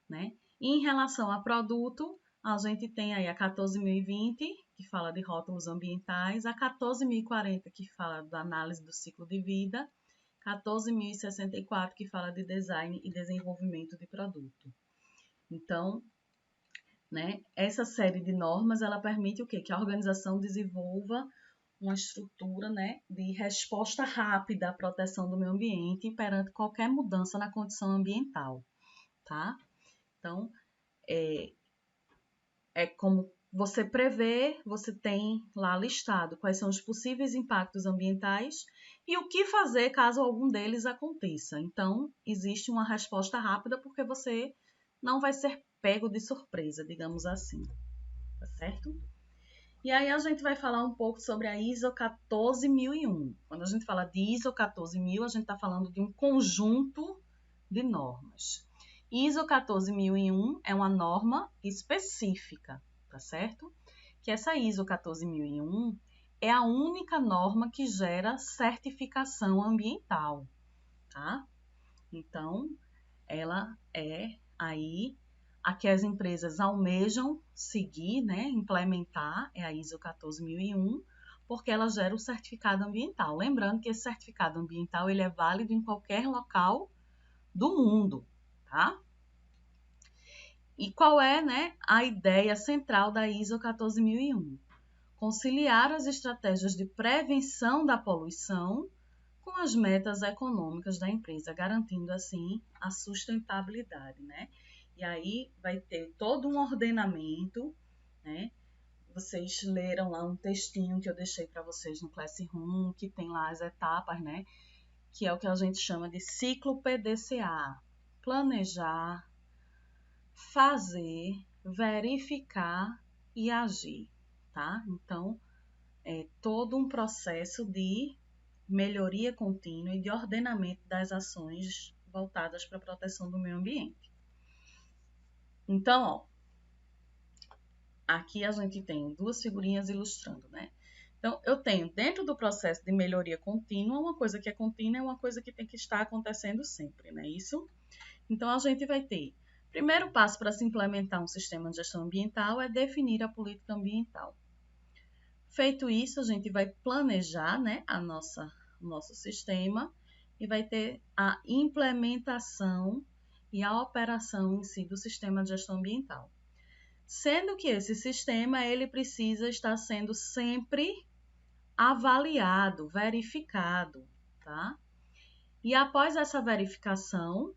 né? E em relação a produto, a gente tem aí a 14.020, que fala de rótulos ambientais, a 14.040, que fala da análise do ciclo de vida, 14.064, que fala de design e desenvolvimento de produto. Então, né, essa série de normas, ela permite o quê? Que a organização desenvolva uma estrutura, né, de resposta rápida à proteção do meio ambiente perante qualquer mudança na condição ambiental, tá? Então, é como você prevê, você tem lá listado quais são os possíveis impactos ambientais e o que fazer caso algum deles aconteça. Então, existe uma resposta rápida porque você não vai ser pego de surpresa, digamos assim, tá certo? E aí a gente vai falar um pouco sobre a ISO 14001. Quando a gente fala de ISO 14000, a gente está falando de um conjunto de normas. ISO 14001 é uma norma específica, tá certo? Que essa ISO 14001 é a única norma que gera certificação ambiental, tá? Então, ela é aí a que as empresas almejam seguir, né, implementar, é a ISO 14001, porque ela gera o certificado ambiental. Lembrando que esse certificado ambiental ele é válido em qualquer local do mundo, tá? E qual é, né, a ideia central da ISO 14001? Conciliar as estratégias de prevenção da poluição com as metas econômicas da empresa, garantindo assim a sustentabilidade, né? E aí vai ter todo um ordenamento, né? Vocês leram lá um textinho que eu deixei para vocês no Classroom, que tem lá as etapas, né? Que é o que a gente chama de ciclo PDCA. Planejar, fazer, verificar e agir, tá? Então, é todo um processo de melhoria contínua e de ordenamento das ações voltadas para a proteção do meio ambiente. Então, ó, aqui a gente tem duas figurinhas ilustrando, né? Então, eu tenho dentro do processo de melhoria contínua, uma coisa que é contínua é uma coisa que tem que estar acontecendo sempre, né? Isso? Então, a gente vai ter, primeiro passo para se implementar um sistema de gestão ambiental é definir a política ambiental. Feito isso, a gente vai planejar, né, o nosso sistema e vai ter a implementação e a operação em si do sistema de gestão ambiental. Sendo que esse sistema ele precisa estar sendo sempre avaliado, verificado, tá? E após essa verificação,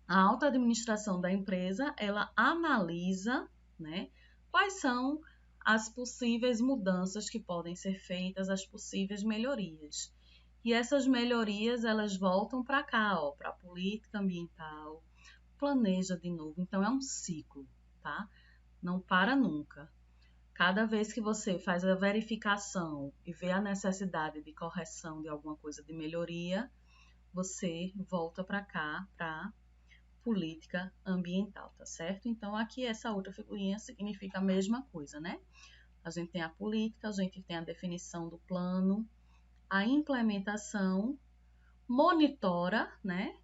a alta administração da empresa, ela analisa, né, quais são as possíveis mudanças que podem ser feitas, as possíveis melhorias. E essas melhorias, elas voltam para cá, ó, para a política ambiental, planeja de novo. Então, é um ciclo, tá? Não para nunca. Cada vez que você faz a verificação e vê a necessidade de correção de alguma coisa de melhoria, você volta para cá, para política ambiental, tá certo? Então, aqui essa outra figurinha significa a mesma coisa, né? A gente tem a política, a gente tem a definição do plano, a implementação, monitora, né?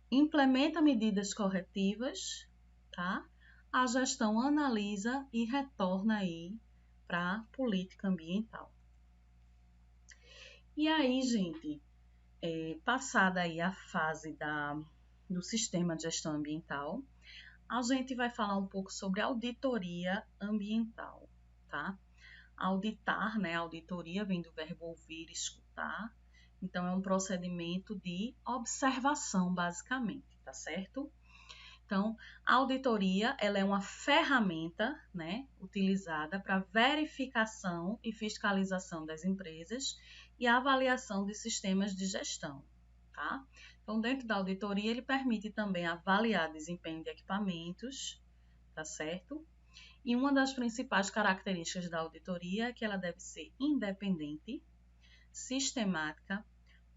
Implementa medidas corretivas, tá? A gestão analisa e retorna aí para a política ambiental. E aí, gente, passada aí a fase do sistema de gestão ambiental, a gente vai falar um pouco sobre auditoria ambiental, tá? Auditar, né? Auditoria vem do verbo ouvir, escutar. Então, é um procedimento de observação, basicamente, tá certo? Então, a auditoria, ela é uma ferramenta, né, utilizada para verificação e fiscalização das empresas e avaliação de sistemas de gestão, tá? Então, dentro da auditoria, ele permite também avaliar desempenho de equipamentos, tá certo? E uma das principais características da auditoria é que ela deve ser independente, sistemática,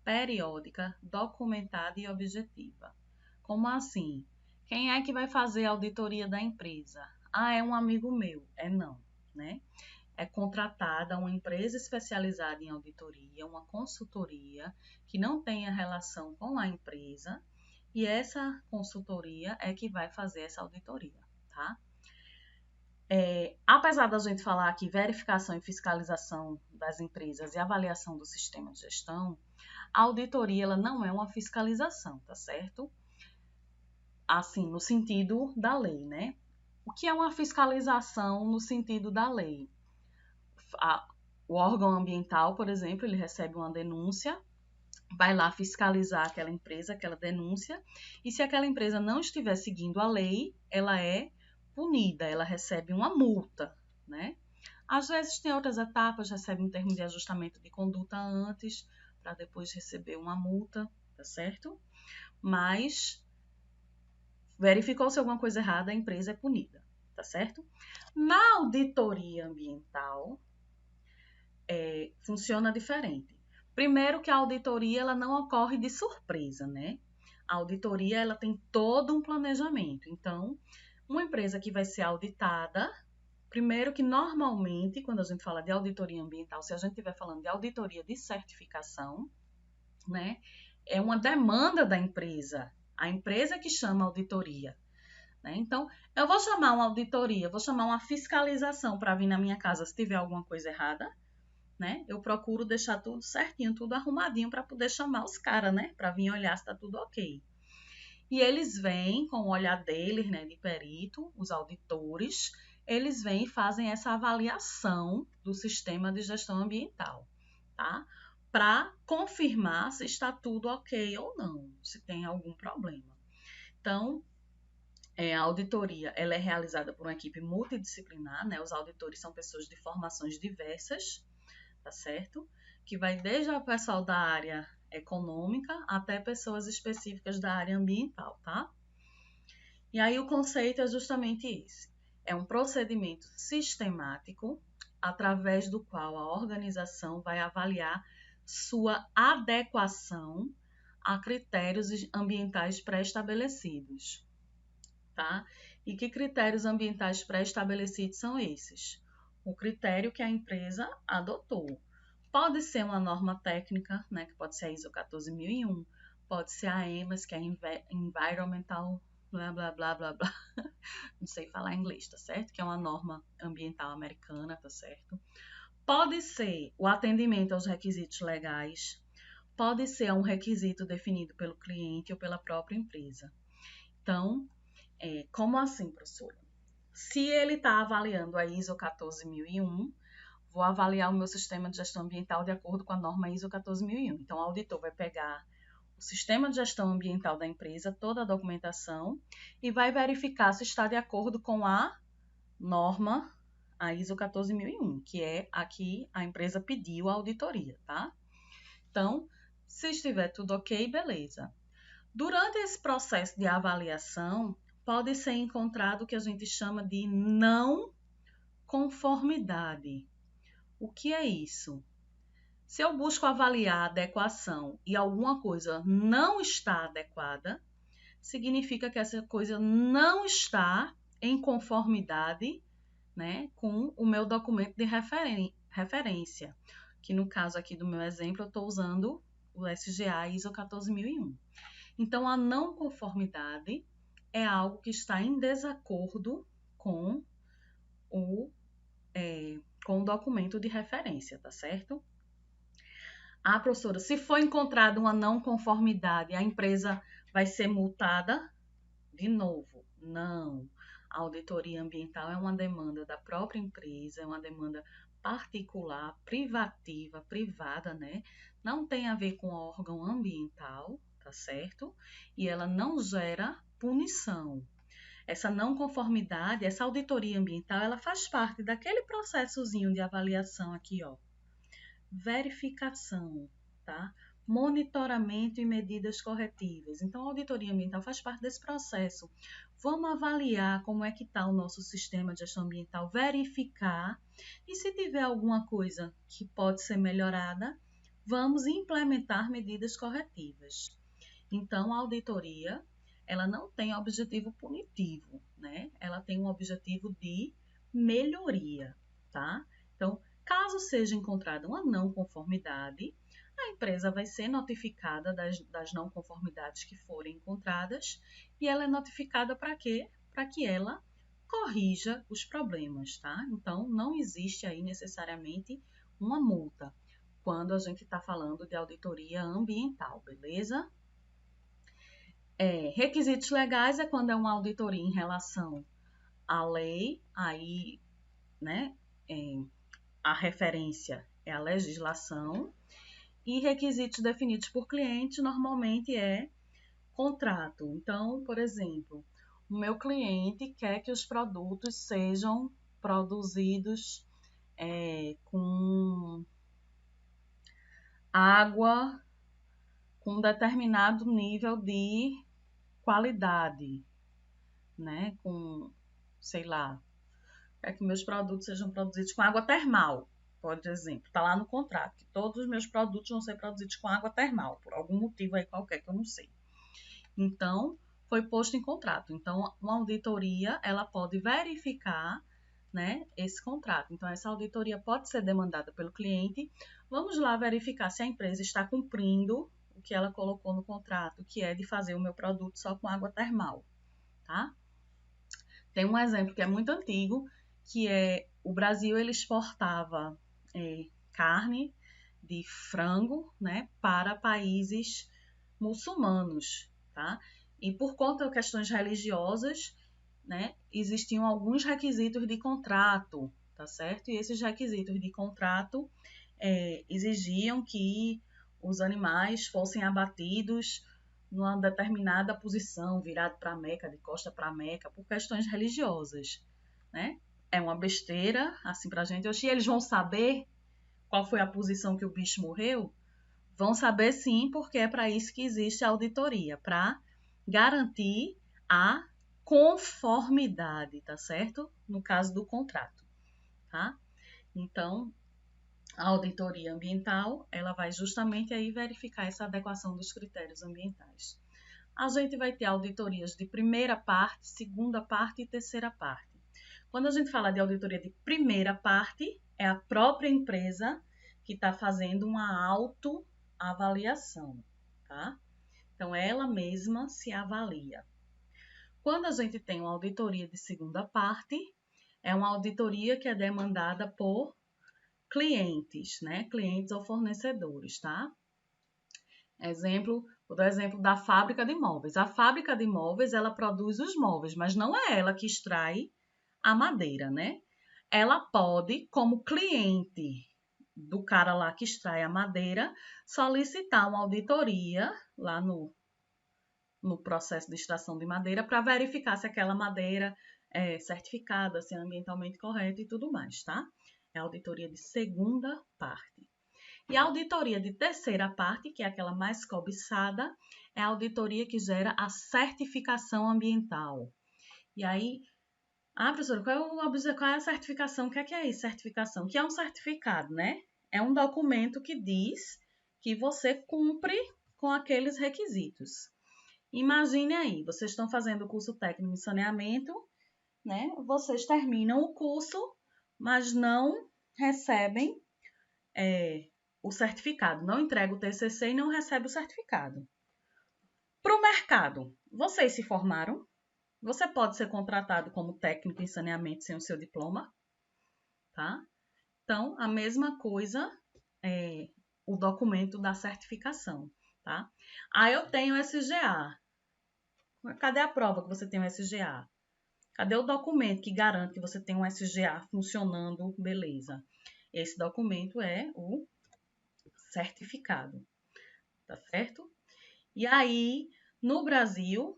periódica, documentada e objetiva. Como assim? Quem é que vai fazer a auditoria da empresa? Ah, é um amigo meu. É não, né? é contratada uma empresa especializada em auditoria, uma consultoria que não tenha relação com a empresa, e essa consultoria é que vai fazer essa auditoria, tá? Apesar da gente falar aqui verificação e fiscalização das empresas e avaliação do sistema de gestão, a auditoria ela não é uma fiscalização, tá certo? Assim, no sentido da lei, né? O que é uma fiscalização no sentido da lei? O órgão ambiental, por exemplo, ele recebe uma denúncia, vai lá fiscalizar aquela empresa, aquela denúncia, e se aquela empresa não estiver seguindo a lei, ela é punida, ela recebe uma multa, né? Às vezes tem outras etapas, recebe um termo de ajustamento de conduta antes, para depois receber uma multa, tá certo? Mas verificou-se alguma coisa errada, a empresa é punida, tá certo? Na auditoria ambiental, funciona diferente. Primeiro que a auditoria ela não ocorre de surpresa, né? A auditoria ela tem todo um planejamento. Então, uma empresa que vai ser auditada, primeiro que normalmente, quando a gente fala de auditoria ambiental, se a gente estiver falando de auditoria de certificação, né? É uma demanda da empresa. A empresa que chama auditoria. Né? Então, eu vou chamar uma auditoria, vou chamar uma fiscalização para vir na minha casa se tiver alguma coisa errada. Né? Eu procuro deixar tudo certinho, tudo arrumadinho para poder chamar os caras, né? Para vir olhar se está tudo ok. E eles vêm com o olhar deles, né, de perito, os auditores, eles vêm e fazem essa avaliação do sistema de gestão ambiental, tá? Para confirmar se está tudo ok ou não, se tem algum problema. Então, a auditoria ela é realizada por uma equipe multidisciplinar, né? Os auditores são pessoas de formações diversas, tá certo? Que vai desde o pessoal da área econômica até pessoas específicas da área ambiental, tá? E aí o conceito é justamente esse. É um procedimento sistemático através do qual a organização vai avaliar sua adequação a critérios ambientais pré-estabelecidos, tá? E que critérios ambientais pré-estabelecidos são esses? O critério que a empresa adotou. Pode ser uma norma técnica, né, que pode ser a ISO 14001, pode ser a EMAS, que é Environmental, blá, blá, blá, blá, blá, não sei falar inglês, tá certo? Que é uma norma ambiental americana, tá certo? Pode ser o atendimento aos requisitos legais, pode ser um requisito definido pelo cliente ou pela própria empresa. Então, como assim, professora? Se ele está avaliando a ISO 14001, vou avaliar o meu sistema de gestão ambiental de acordo com a norma ISO 14001. Então, o auditor vai pegar o sistema de gestão ambiental da empresa, toda a documentação, e vai verificar se está de acordo com a norma, a ISO 14001, que é a que a empresa pediu a auditoria, tá? Então, se estiver tudo ok, beleza. Durante esse processo de avaliação, pode ser encontrado o que a gente chama de não conformidade. O que é isso? Se eu busco avaliar a adequação e alguma coisa não está adequada, significa que essa coisa não está em conformidade, né, com o meu documento de referência, que no caso aqui do meu exemplo eu estou usando o SGA ISO 14001. Então, a não conformidade é algo que está em desacordo com o documento de referência, tá certo? Professora, se for encontrada uma não conformidade, a empresa vai ser multada? De novo, não. A auditoria ambiental é uma demanda da própria empresa, é uma demanda particular, privativa, privada, né? Não tem a ver com o órgão ambiental, tá certo? E ela não gera punição. Essa não conformidade, essa auditoria ambiental, ela faz parte daquele processozinho de avaliação aqui, ó. Verificação, tá? Monitoramento e medidas corretivas. Então, a auditoria ambiental faz parte desse processo. Vamos avaliar como é que está o nosso sistema de gestão ambiental, verificar, e se tiver alguma coisa que pode ser melhorada, vamos implementar medidas corretivas. Então, a auditoria, ela não tem objetivo punitivo, né? Ela tem um objetivo de melhoria, tá? Então, caso seja encontrada uma não conformidade, a empresa vai ser notificada das não conformidades que forem encontradas e ela é notificada para quê? Para que ela corrija os problemas, tá? Então, não existe aí necessariamente uma multa quando a gente está falando de auditoria ambiental, beleza? Requisitos legais é quando é uma auditoria em relação à lei, aí, né, a referência é a legislação, e requisitos definidos por cliente normalmente é contrato. Então, por exemplo, o meu cliente quer que os produtos sejam produzidos com água com um determinado nível de qualidade, né? Com, sei lá, quer que meus produtos sejam produzidos com água termal, por exemplo. Está lá no contrato que todos os meus produtos vão ser produzidos com água termal, por algum motivo aí qualquer que eu não sei. Então, foi posto em contrato. Então, uma auditoria, ela pode verificar, né, esse contrato. Então, essa auditoria pode ser demandada pelo cliente. Vamos lá verificar se a empresa está cumprindo o que ela colocou no contrato, que é de fazer o meu produto só com água termal, tá? Tem um exemplo que é muito antigo, que é o Brasil, ele exportava carne de frango, né, para países muçulmanos, tá? E por conta de questões religiosas, né, existiam alguns requisitos de contrato, tá certo? E esses requisitos de contrato exigiam que os animais fossem abatidos numa determinada posição, virado para a Meca, de costa para a Meca, por questões religiosas, né? É uma besteira, assim, para a gente. Oxi, eles vão saber qual foi a posição que o bicho morreu? Vão saber sim, porque é para isso que existe a auditoria, para garantir a conformidade, tá certo? No caso do contrato, tá? Então, a auditoria ambiental, ela vai justamente aí verificar essa adequação dos critérios ambientais. A gente vai ter auditorias de primeira parte, segunda parte e terceira parte. Quando a gente fala de auditoria de primeira parte, é a própria empresa que está fazendo uma autoavaliação, tá? Então, ela mesma se avalia. Quando a gente tem uma auditoria de segunda parte, é uma auditoria que é demandada por clientes, né? Clientes ou fornecedores, tá? Vou dar exemplo da fábrica de móveis. A fábrica de móveis, ela produz os móveis, mas não é ela que extrai a madeira, né? Ela pode, como cliente do cara lá que extrai a madeira, solicitar uma auditoria lá no processo de extração de madeira para verificar se aquela madeira é certificada, se é ambientalmente correta e tudo mais, tá? É a auditoria de segunda parte. E a auditoria de terceira parte, que é aquela mais cobiçada, é a auditoria que gera a certificação ambiental. E aí, professora, qual é a certificação? O que é isso, certificação? Que é um certificado, né? É um documento que diz que você cumpre com aqueles requisitos. Imagine aí, vocês estão fazendo o curso técnico em saneamento, né? Vocês terminam o curso, mas não recebem o certificado, não entrega o TCC e não recebe o certificado. Para o mercado, vocês se formaram? Você pode ser contratado como técnico em saneamento sem o seu diploma, tá? Então, a mesma coisa é o documento da certificação, tá? Eu tenho SGA. Cadê a prova que você tem um SGA? Cadê o documento que garante que você tem um SGA funcionando, beleza? Esse documento é o certificado, tá certo? E aí, no Brasil,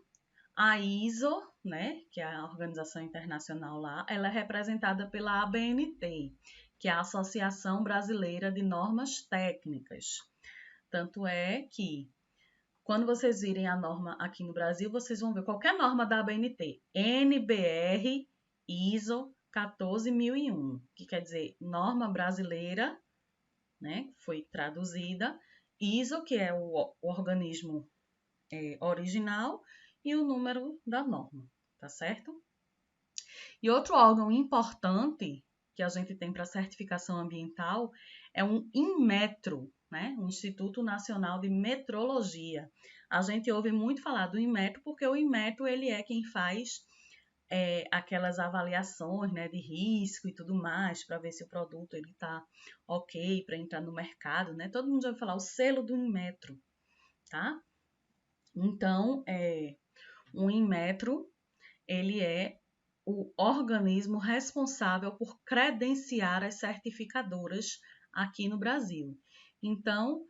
a ISO, né, que é a organização internacional lá, ela é representada pela ABNT, que é a Associação Brasileira de Normas Técnicas. Tanto é que, quando vocês virem a norma aqui no Brasil, vocês vão ver qualquer norma da ABNT, NBR ISO 14001, que quer dizer norma brasileira, né, foi traduzida, ISO, que é o organismo original, e o número da norma, tá certo? E outro órgão importante que a gente tem para certificação ambiental é um Inmetro, né? Um Instituto Nacional de Metrologia. A gente ouve muito falar do Inmetro porque o Inmetro ele é quem faz aquelas avaliações, né, de risco e tudo mais para ver se o produto ele está ok para entrar no mercado, né? Todo mundo já vai falar o selo do Inmetro, tá? Então, o Inmetro ele é o organismo responsável por credenciar as certificadoras aqui no Brasil. Então,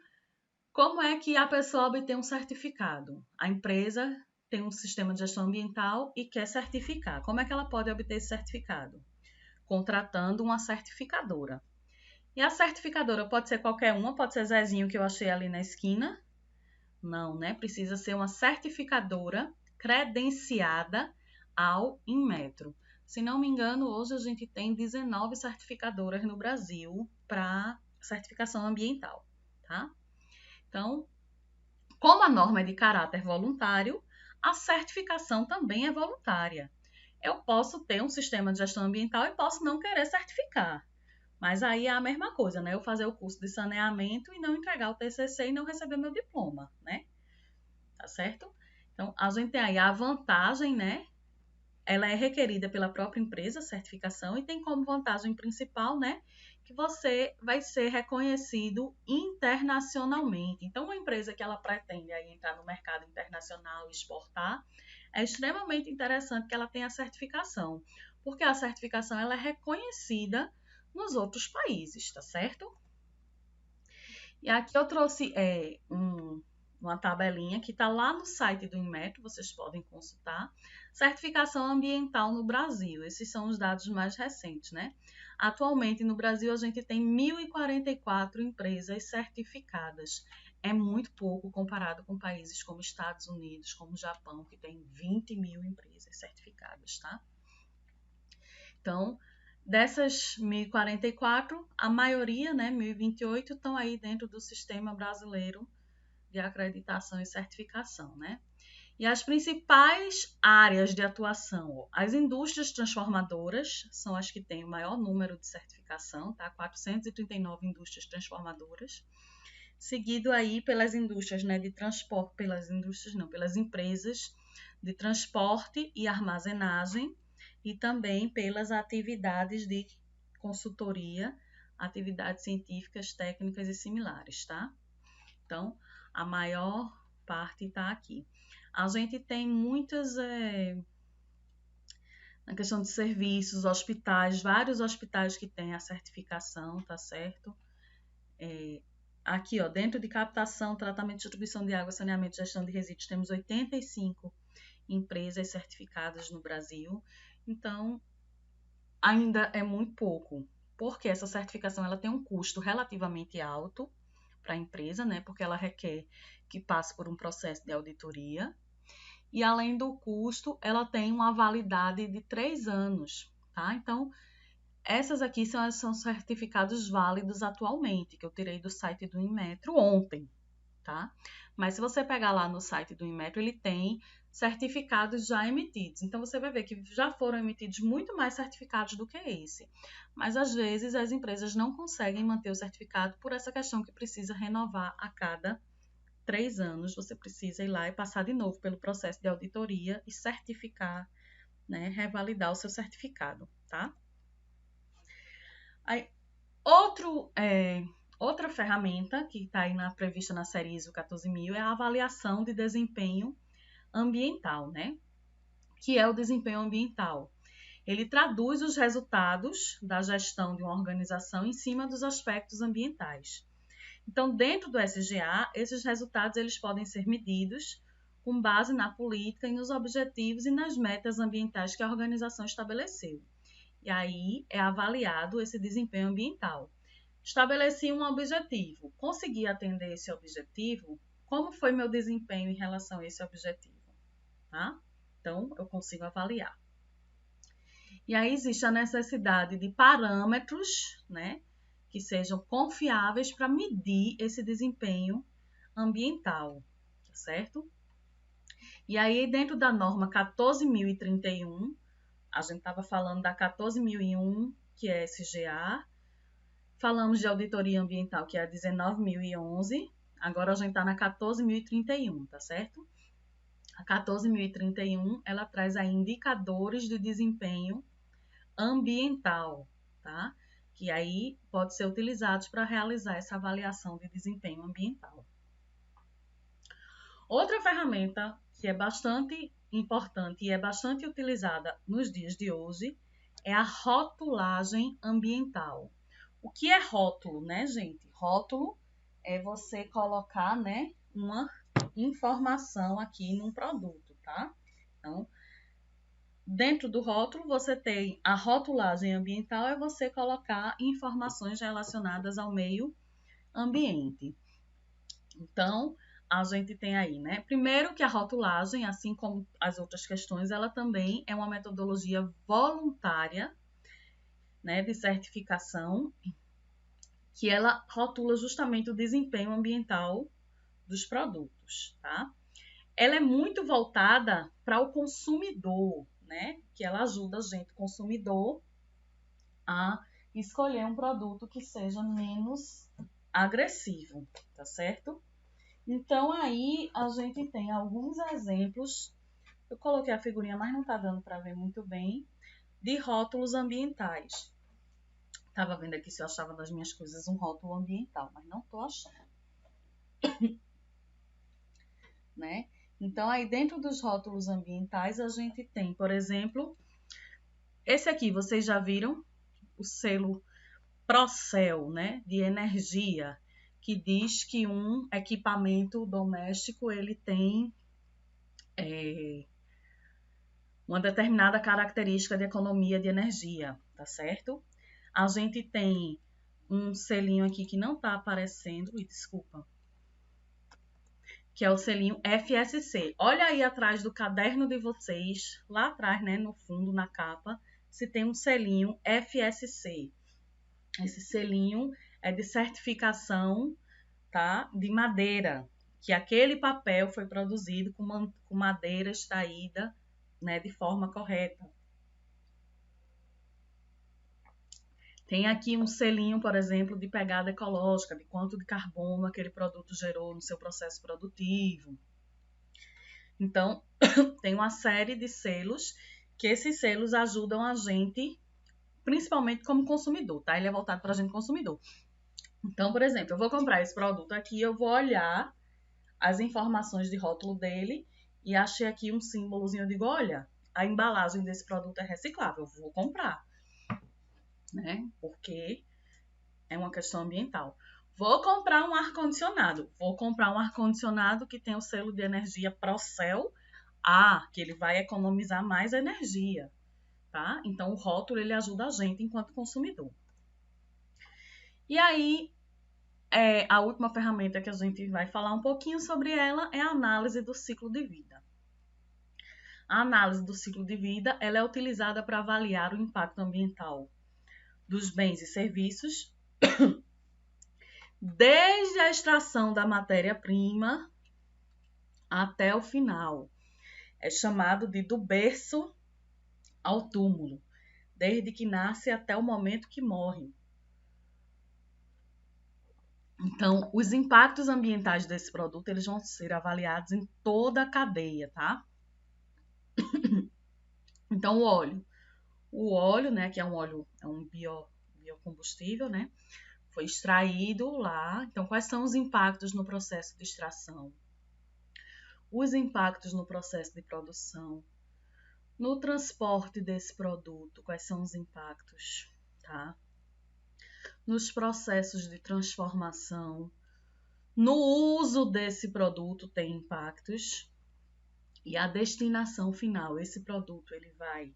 como é que a pessoa obtém um certificado? A empresa tem um sistema de gestão ambiental e quer certificar. Como é que ela pode obter esse certificado? Contratando uma certificadora. E a certificadora pode ser qualquer uma, pode ser Zezinho que eu achei ali na esquina. Não, né? Precisa ser uma certificadora credenciada ao Inmetro. Se não me engano, hoje a gente tem 19 certificadoras no Brasil para certificação ambiental, tá? Então, como a norma é de caráter voluntário, a certificação também é voluntária. Eu posso ter um sistema de gestão ambiental e posso não querer certificar. Mas aí é a mesma coisa, né? Eu fazer o curso de saneamento e não entregar o TCC e não receber meu diploma, né? Tá certo? Então, a gente tem aí a vantagem, né? Ela é requerida pela própria empresa, a certificação, e tem como vantagem principal, né? Que você vai ser reconhecido internacionalmente. Então, uma empresa que ela pretende aí entrar no mercado internacional e exportar, é extremamente interessante que ela tenha a certificação, porque a certificação ela é reconhecida nos outros países, tá certo? E aqui eu trouxe uma tabelinha que está lá no site do Inmetro, vocês podem consultar. Certificação ambiental no Brasil. Esses são os dados mais recentes, né? Atualmente, no Brasil, a gente tem 1.044 empresas certificadas. É muito pouco comparado com países como Estados Unidos, como Japão, que tem 20 mil empresas certificadas, tá? Então, dessas 1.044, a maioria, né, 1.028, estão aí dentro do Sistema Brasileiro de Acreditação e Certificação, né? E as principais áreas de atuação, as indústrias transformadoras são as que têm o maior número de certificação, tá? 439 indústrias transformadoras, seguido aí pelas indústrias, né, de transporte, pelas empresas de transporte e armazenagem e também pelas atividades de consultoria, atividades científicas, técnicas e similares, tá? Então, a maior parte está aqui. A gente tem muitas, na questão de serviços, hospitais, vários hospitais que têm a certificação, tá certo? Aqui, ó, dentro de captação, tratamento e distribuição de água, saneamento e gestão de resíduos, temos 85 empresas certificadas no Brasil. Então, ainda é muito pouco, porque essa certificação ela tem um custo relativamente alto para a empresa, né? Porque ela requer que passe por um processo de auditoria. E além do custo, ela tem uma validade de 3 anos, tá? Então, essas aqui são certificados válidos atualmente, que eu tirei do site do Inmetro ontem, tá? Mas se você pegar lá no site do Inmetro, ele tem certificados já emitidos. Então, você vai ver que já foram emitidos muito mais certificados do que esse. Mas, às vezes, as empresas não conseguem manter o certificado por essa questão que precisa renovar a cada 3 anos. Você precisa ir lá e passar de novo pelo processo de auditoria e certificar, né, revalidar o seu certificado, tá? Aí, outra ferramenta que está aí prevista na série ISO 14000 é a avaliação de desempenho ambiental, né? Que é o desempenho ambiental. Ele traduz os resultados da gestão de uma organização em cima dos aspectos ambientais. Então, dentro do SGA, esses resultados eles podem ser medidos com base na política e nos objetivos e nas metas ambientais que a organização estabeleceu. E aí é avaliado esse desempenho ambiental. Estabeleci um objetivo, consegui atender esse objetivo, como foi meu desempenho em relação a esse objetivo? Tá? Então, eu consigo avaliar. E aí existe a necessidade de parâmetros, né, que sejam confiáveis para medir esse desempenho ambiental, tá certo? E aí, dentro da norma 14.031, a gente estava falando da 14.001, que é SGA. Falamos de auditoria ambiental, que é a 19.011. Agora a gente está na 14.031, tá certo? A 14.031, ela traz aí indicadores de desempenho ambiental, tá? Que aí pode ser utilizados para realizar essa avaliação de desempenho ambiental. Outra ferramenta que é bastante importante e é bastante utilizada nos dias de hoje é a rotulagem ambiental. O que é rótulo, né, gente? Rótulo é você colocar, né, uma informação aqui num produto, tá? Então, dentro do rótulo, você tem a rotulagem ambiental, é você colocar informações relacionadas ao meio ambiente. Então, a gente tem aí, né? Primeiro que a rotulagem, assim como as outras questões, ela também é uma metodologia voluntária, né, de certificação, que ela rotula justamente o desempenho ambiental dos produtos, tá? Ela é muito voltada para o consumidor, né? Que ela ajuda a gente, consumidor, a escolher um produto que seja menos agressivo, tá certo? Então, aí a gente tem alguns exemplos. Eu coloquei a figurinha, mas não tá dando para ver muito bem, de rótulos ambientais. Tava vendo aqui se eu achava das minhas coisas um rótulo ambiental, mas não tô achando. Né? Então, aí dentro dos rótulos ambientais, a gente tem, por exemplo, esse aqui, vocês já viram? O selo Procel, né? De energia, que diz que um equipamento doméstico, ele tem uma determinada característica de economia de energia, tá certo? A gente tem um selinho aqui que não tá aparecendo, e desculpa, que é o selinho FSC. Olha aí atrás do caderno de vocês, lá atrás, né, no fundo, na capa, se tem um selinho FSC. Esse selinho é de certificação, tá, de madeira, que aquele papel foi produzido com madeira extraída, né, de forma correta. Tem aqui um selinho, por exemplo, de pegada ecológica, de quanto de carbono aquele produto gerou no seu processo produtivo. Então, tem uma série de selos, que esses selos ajudam a gente, principalmente como consumidor, tá? Ele é voltado para a gente consumidor. Então, por exemplo, eu vou comprar esse produto aqui, eu vou olhar as informações de rótulo dele e achei aqui um símbolozinho, eu digo, olha, a embalagem desse produto é reciclável, eu vou comprar, né? Porque é uma questão ambiental. Vou comprar um ar-condicionado. Vou comprar um ar-condicionado que tem o selo de energia Procel A, que ele vai economizar mais energia, tá? Então, o rótulo, ele ajuda a gente enquanto consumidor. E aí, a última ferramenta que a gente vai falar um pouquinho sobre ela é a análise do ciclo de vida. A análise do ciclo de vida, ela é utilizada para avaliar o impacto ambiental dos bens e serviços desde a extração da matéria-prima até o final. É chamado de do berço ao túmulo, desde que nasce até o momento que morre. Então, os impactos ambientais desse produto, eles vão ser avaliados em toda a cadeia, tá? Então, o óleo, né, que é um óleo, é um biocombustível, né? Foi extraído lá. Então, quais são os impactos no processo de extração? Os impactos no processo de produção, no transporte desse produto, quais são os impactos, tá? Nos processos de transformação, no uso desse produto tem impactos e a destinação final, esse produto ele vai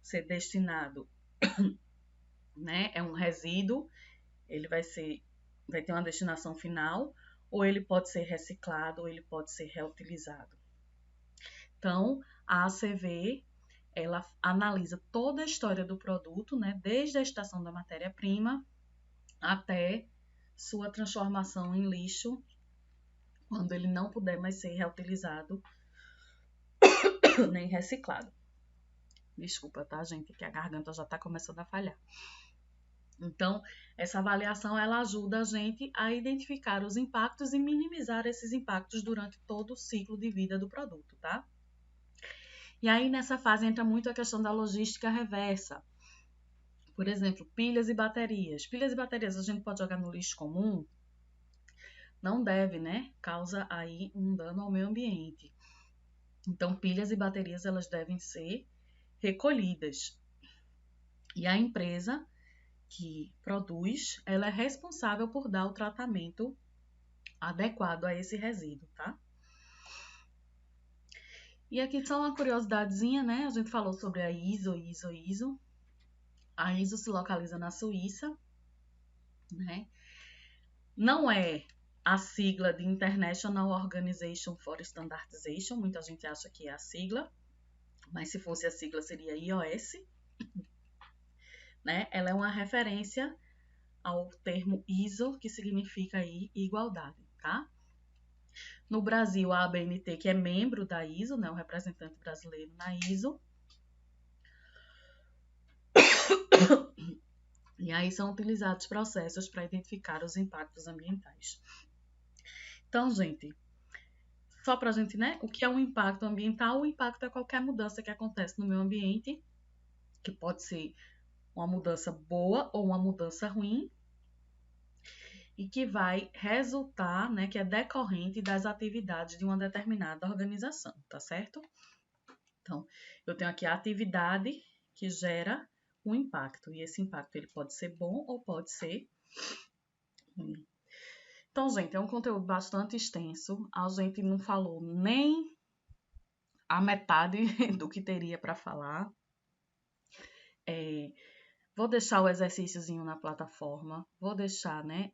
ser destinado, né? É um resíduo, ele vai ter uma destinação final, ou ele pode ser reciclado, ou ele pode ser reutilizado. Então, a ACV, ela analisa toda a história do produto, né, desde a extração da matéria-prima até sua transformação em lixo, quando ele não puder mais ser reutilizado nem reciclado. Desculpa, tá, gente, que a garganta já está começando a falhar. Então, essa avaliação ela ajuda a gente a identificar os impactos e minimizar esses impactos durante todo o ciclo de vida do produto, tá? E aí, nessa fase, entra muito a questão da logística reversa. Por exemplo, pilhas e baterias. Pilhas e baterias a gente pode jogar no lixo comum? Não deve, né? Causa aí um dano ao meio ambiente. Então, pilhas e baterias elas devem ser recolhidas. E a empresa que produz, ela é responsável por dar o tratamento adequado a esse resíduo, tá? E aqui só uma curiosidadezinha, né? A gente falou sobre a ISO. A ISO se localiza na Suíça, né? Não é a sigla de International Organization for Standardization, muita gente acha que é a sigla, mas se fosse a sigla seria IOS, né? Ela é uma referência ao termo ISO, que significa aí igualdade, tá? No Brasil, a ABNT, que é membro da ISO, né, o representante brasileiro na ISO. E aí são utilizados processos para identificar os impactos ambientais. Então, gente, só para a gente, né, o que é um impacto ambiental? O impacto é qualquer mudança que acontece no meio ambiente, que pode ser uma mudança boa ou uma mudança ruim, e que vai resultar, né, que é decorrente das atividades de uma determinada organização, tá certo? Então, eu tenho aqui a atividade que gera um impacto, e esse impacto ele pode ser bom ou pode ser ruim. Então, gente, é um conteúdo bastante extenso, a gente não falou nem a metade do que teria para falar. Vou deixar o exercíciozinho na plataforma, vou deixar, né,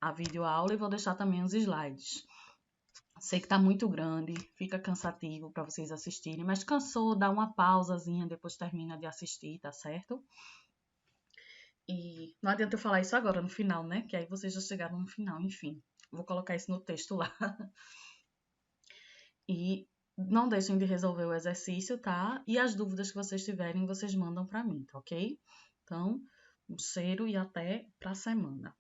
a videoaula e vou deixar também os slides. Sei que tá muito grande, fica cansativo para vocês assistirem, mas cansou, dá uma pausazinha, depois termina de assistir, tá certo? E não adianta eu falar isso agora no final, né? Que aí vocês já chegaram no final, enfim. Vou colocar isso no texto lá. E não deixem de resolver o exercício, tá? E as dúvidas que vocês tiverem, vocês mandam para mim, tá ok? Então, um cheiro e até pra semana.